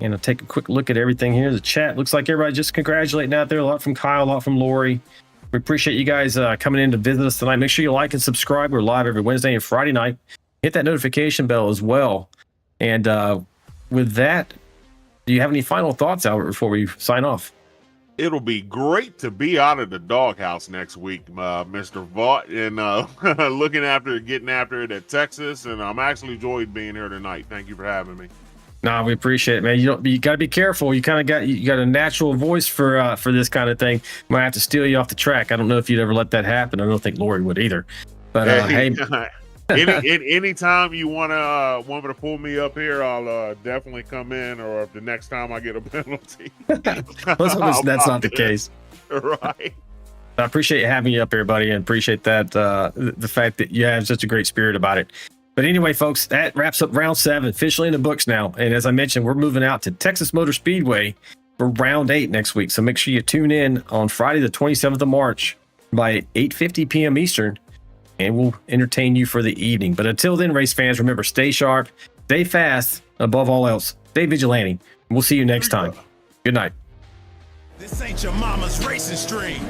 And I'll take a quick look at everything here. The chat looks like everybody just congratulating out there. A lot from Kyle, a lot from Lori. We appreciate you guys coming in to visit us tonight. Make sure you like and subscribe. We're live every Wednesday and Friday night. Hit that notification bell as well. And with that, do you have any final thoughts, Albert, before we sign off? It'll be great to be out of the doghouse next week, Mr. Vaught, and getting after it at Texas. And I'm actually enjoyed being here tonight. Thank you for having me. No, we appreciate it, man. You got to be careful. You got a natural voice for this kind of thing. Might have to steal you off the track. I don't know if you'd ever let that happen. I don't think Lori would either. But hey, anytime you want to pull me up here, I'll definitely come in. Or if the next time I get a penalty, let's hope that's not the case. Right. I appreciate having you up here, buddy, and appreciate that the fact that you have such a great spirit about it. But anyway, folks, that wraps up round 7, officially in the books now. And as I mentioned, we're moving out to Texas Motor Speedway for round 8 next week. So make sure you tune in on Friday, the 27th of March by 8:50 p.m. Eastern, and we'll entertain you for the evening. But until then, race fans, remember, stay sharp, stay fast, above all else, stay vigilante. We'll see you next time. Good night. This ain't your mama's racing stream.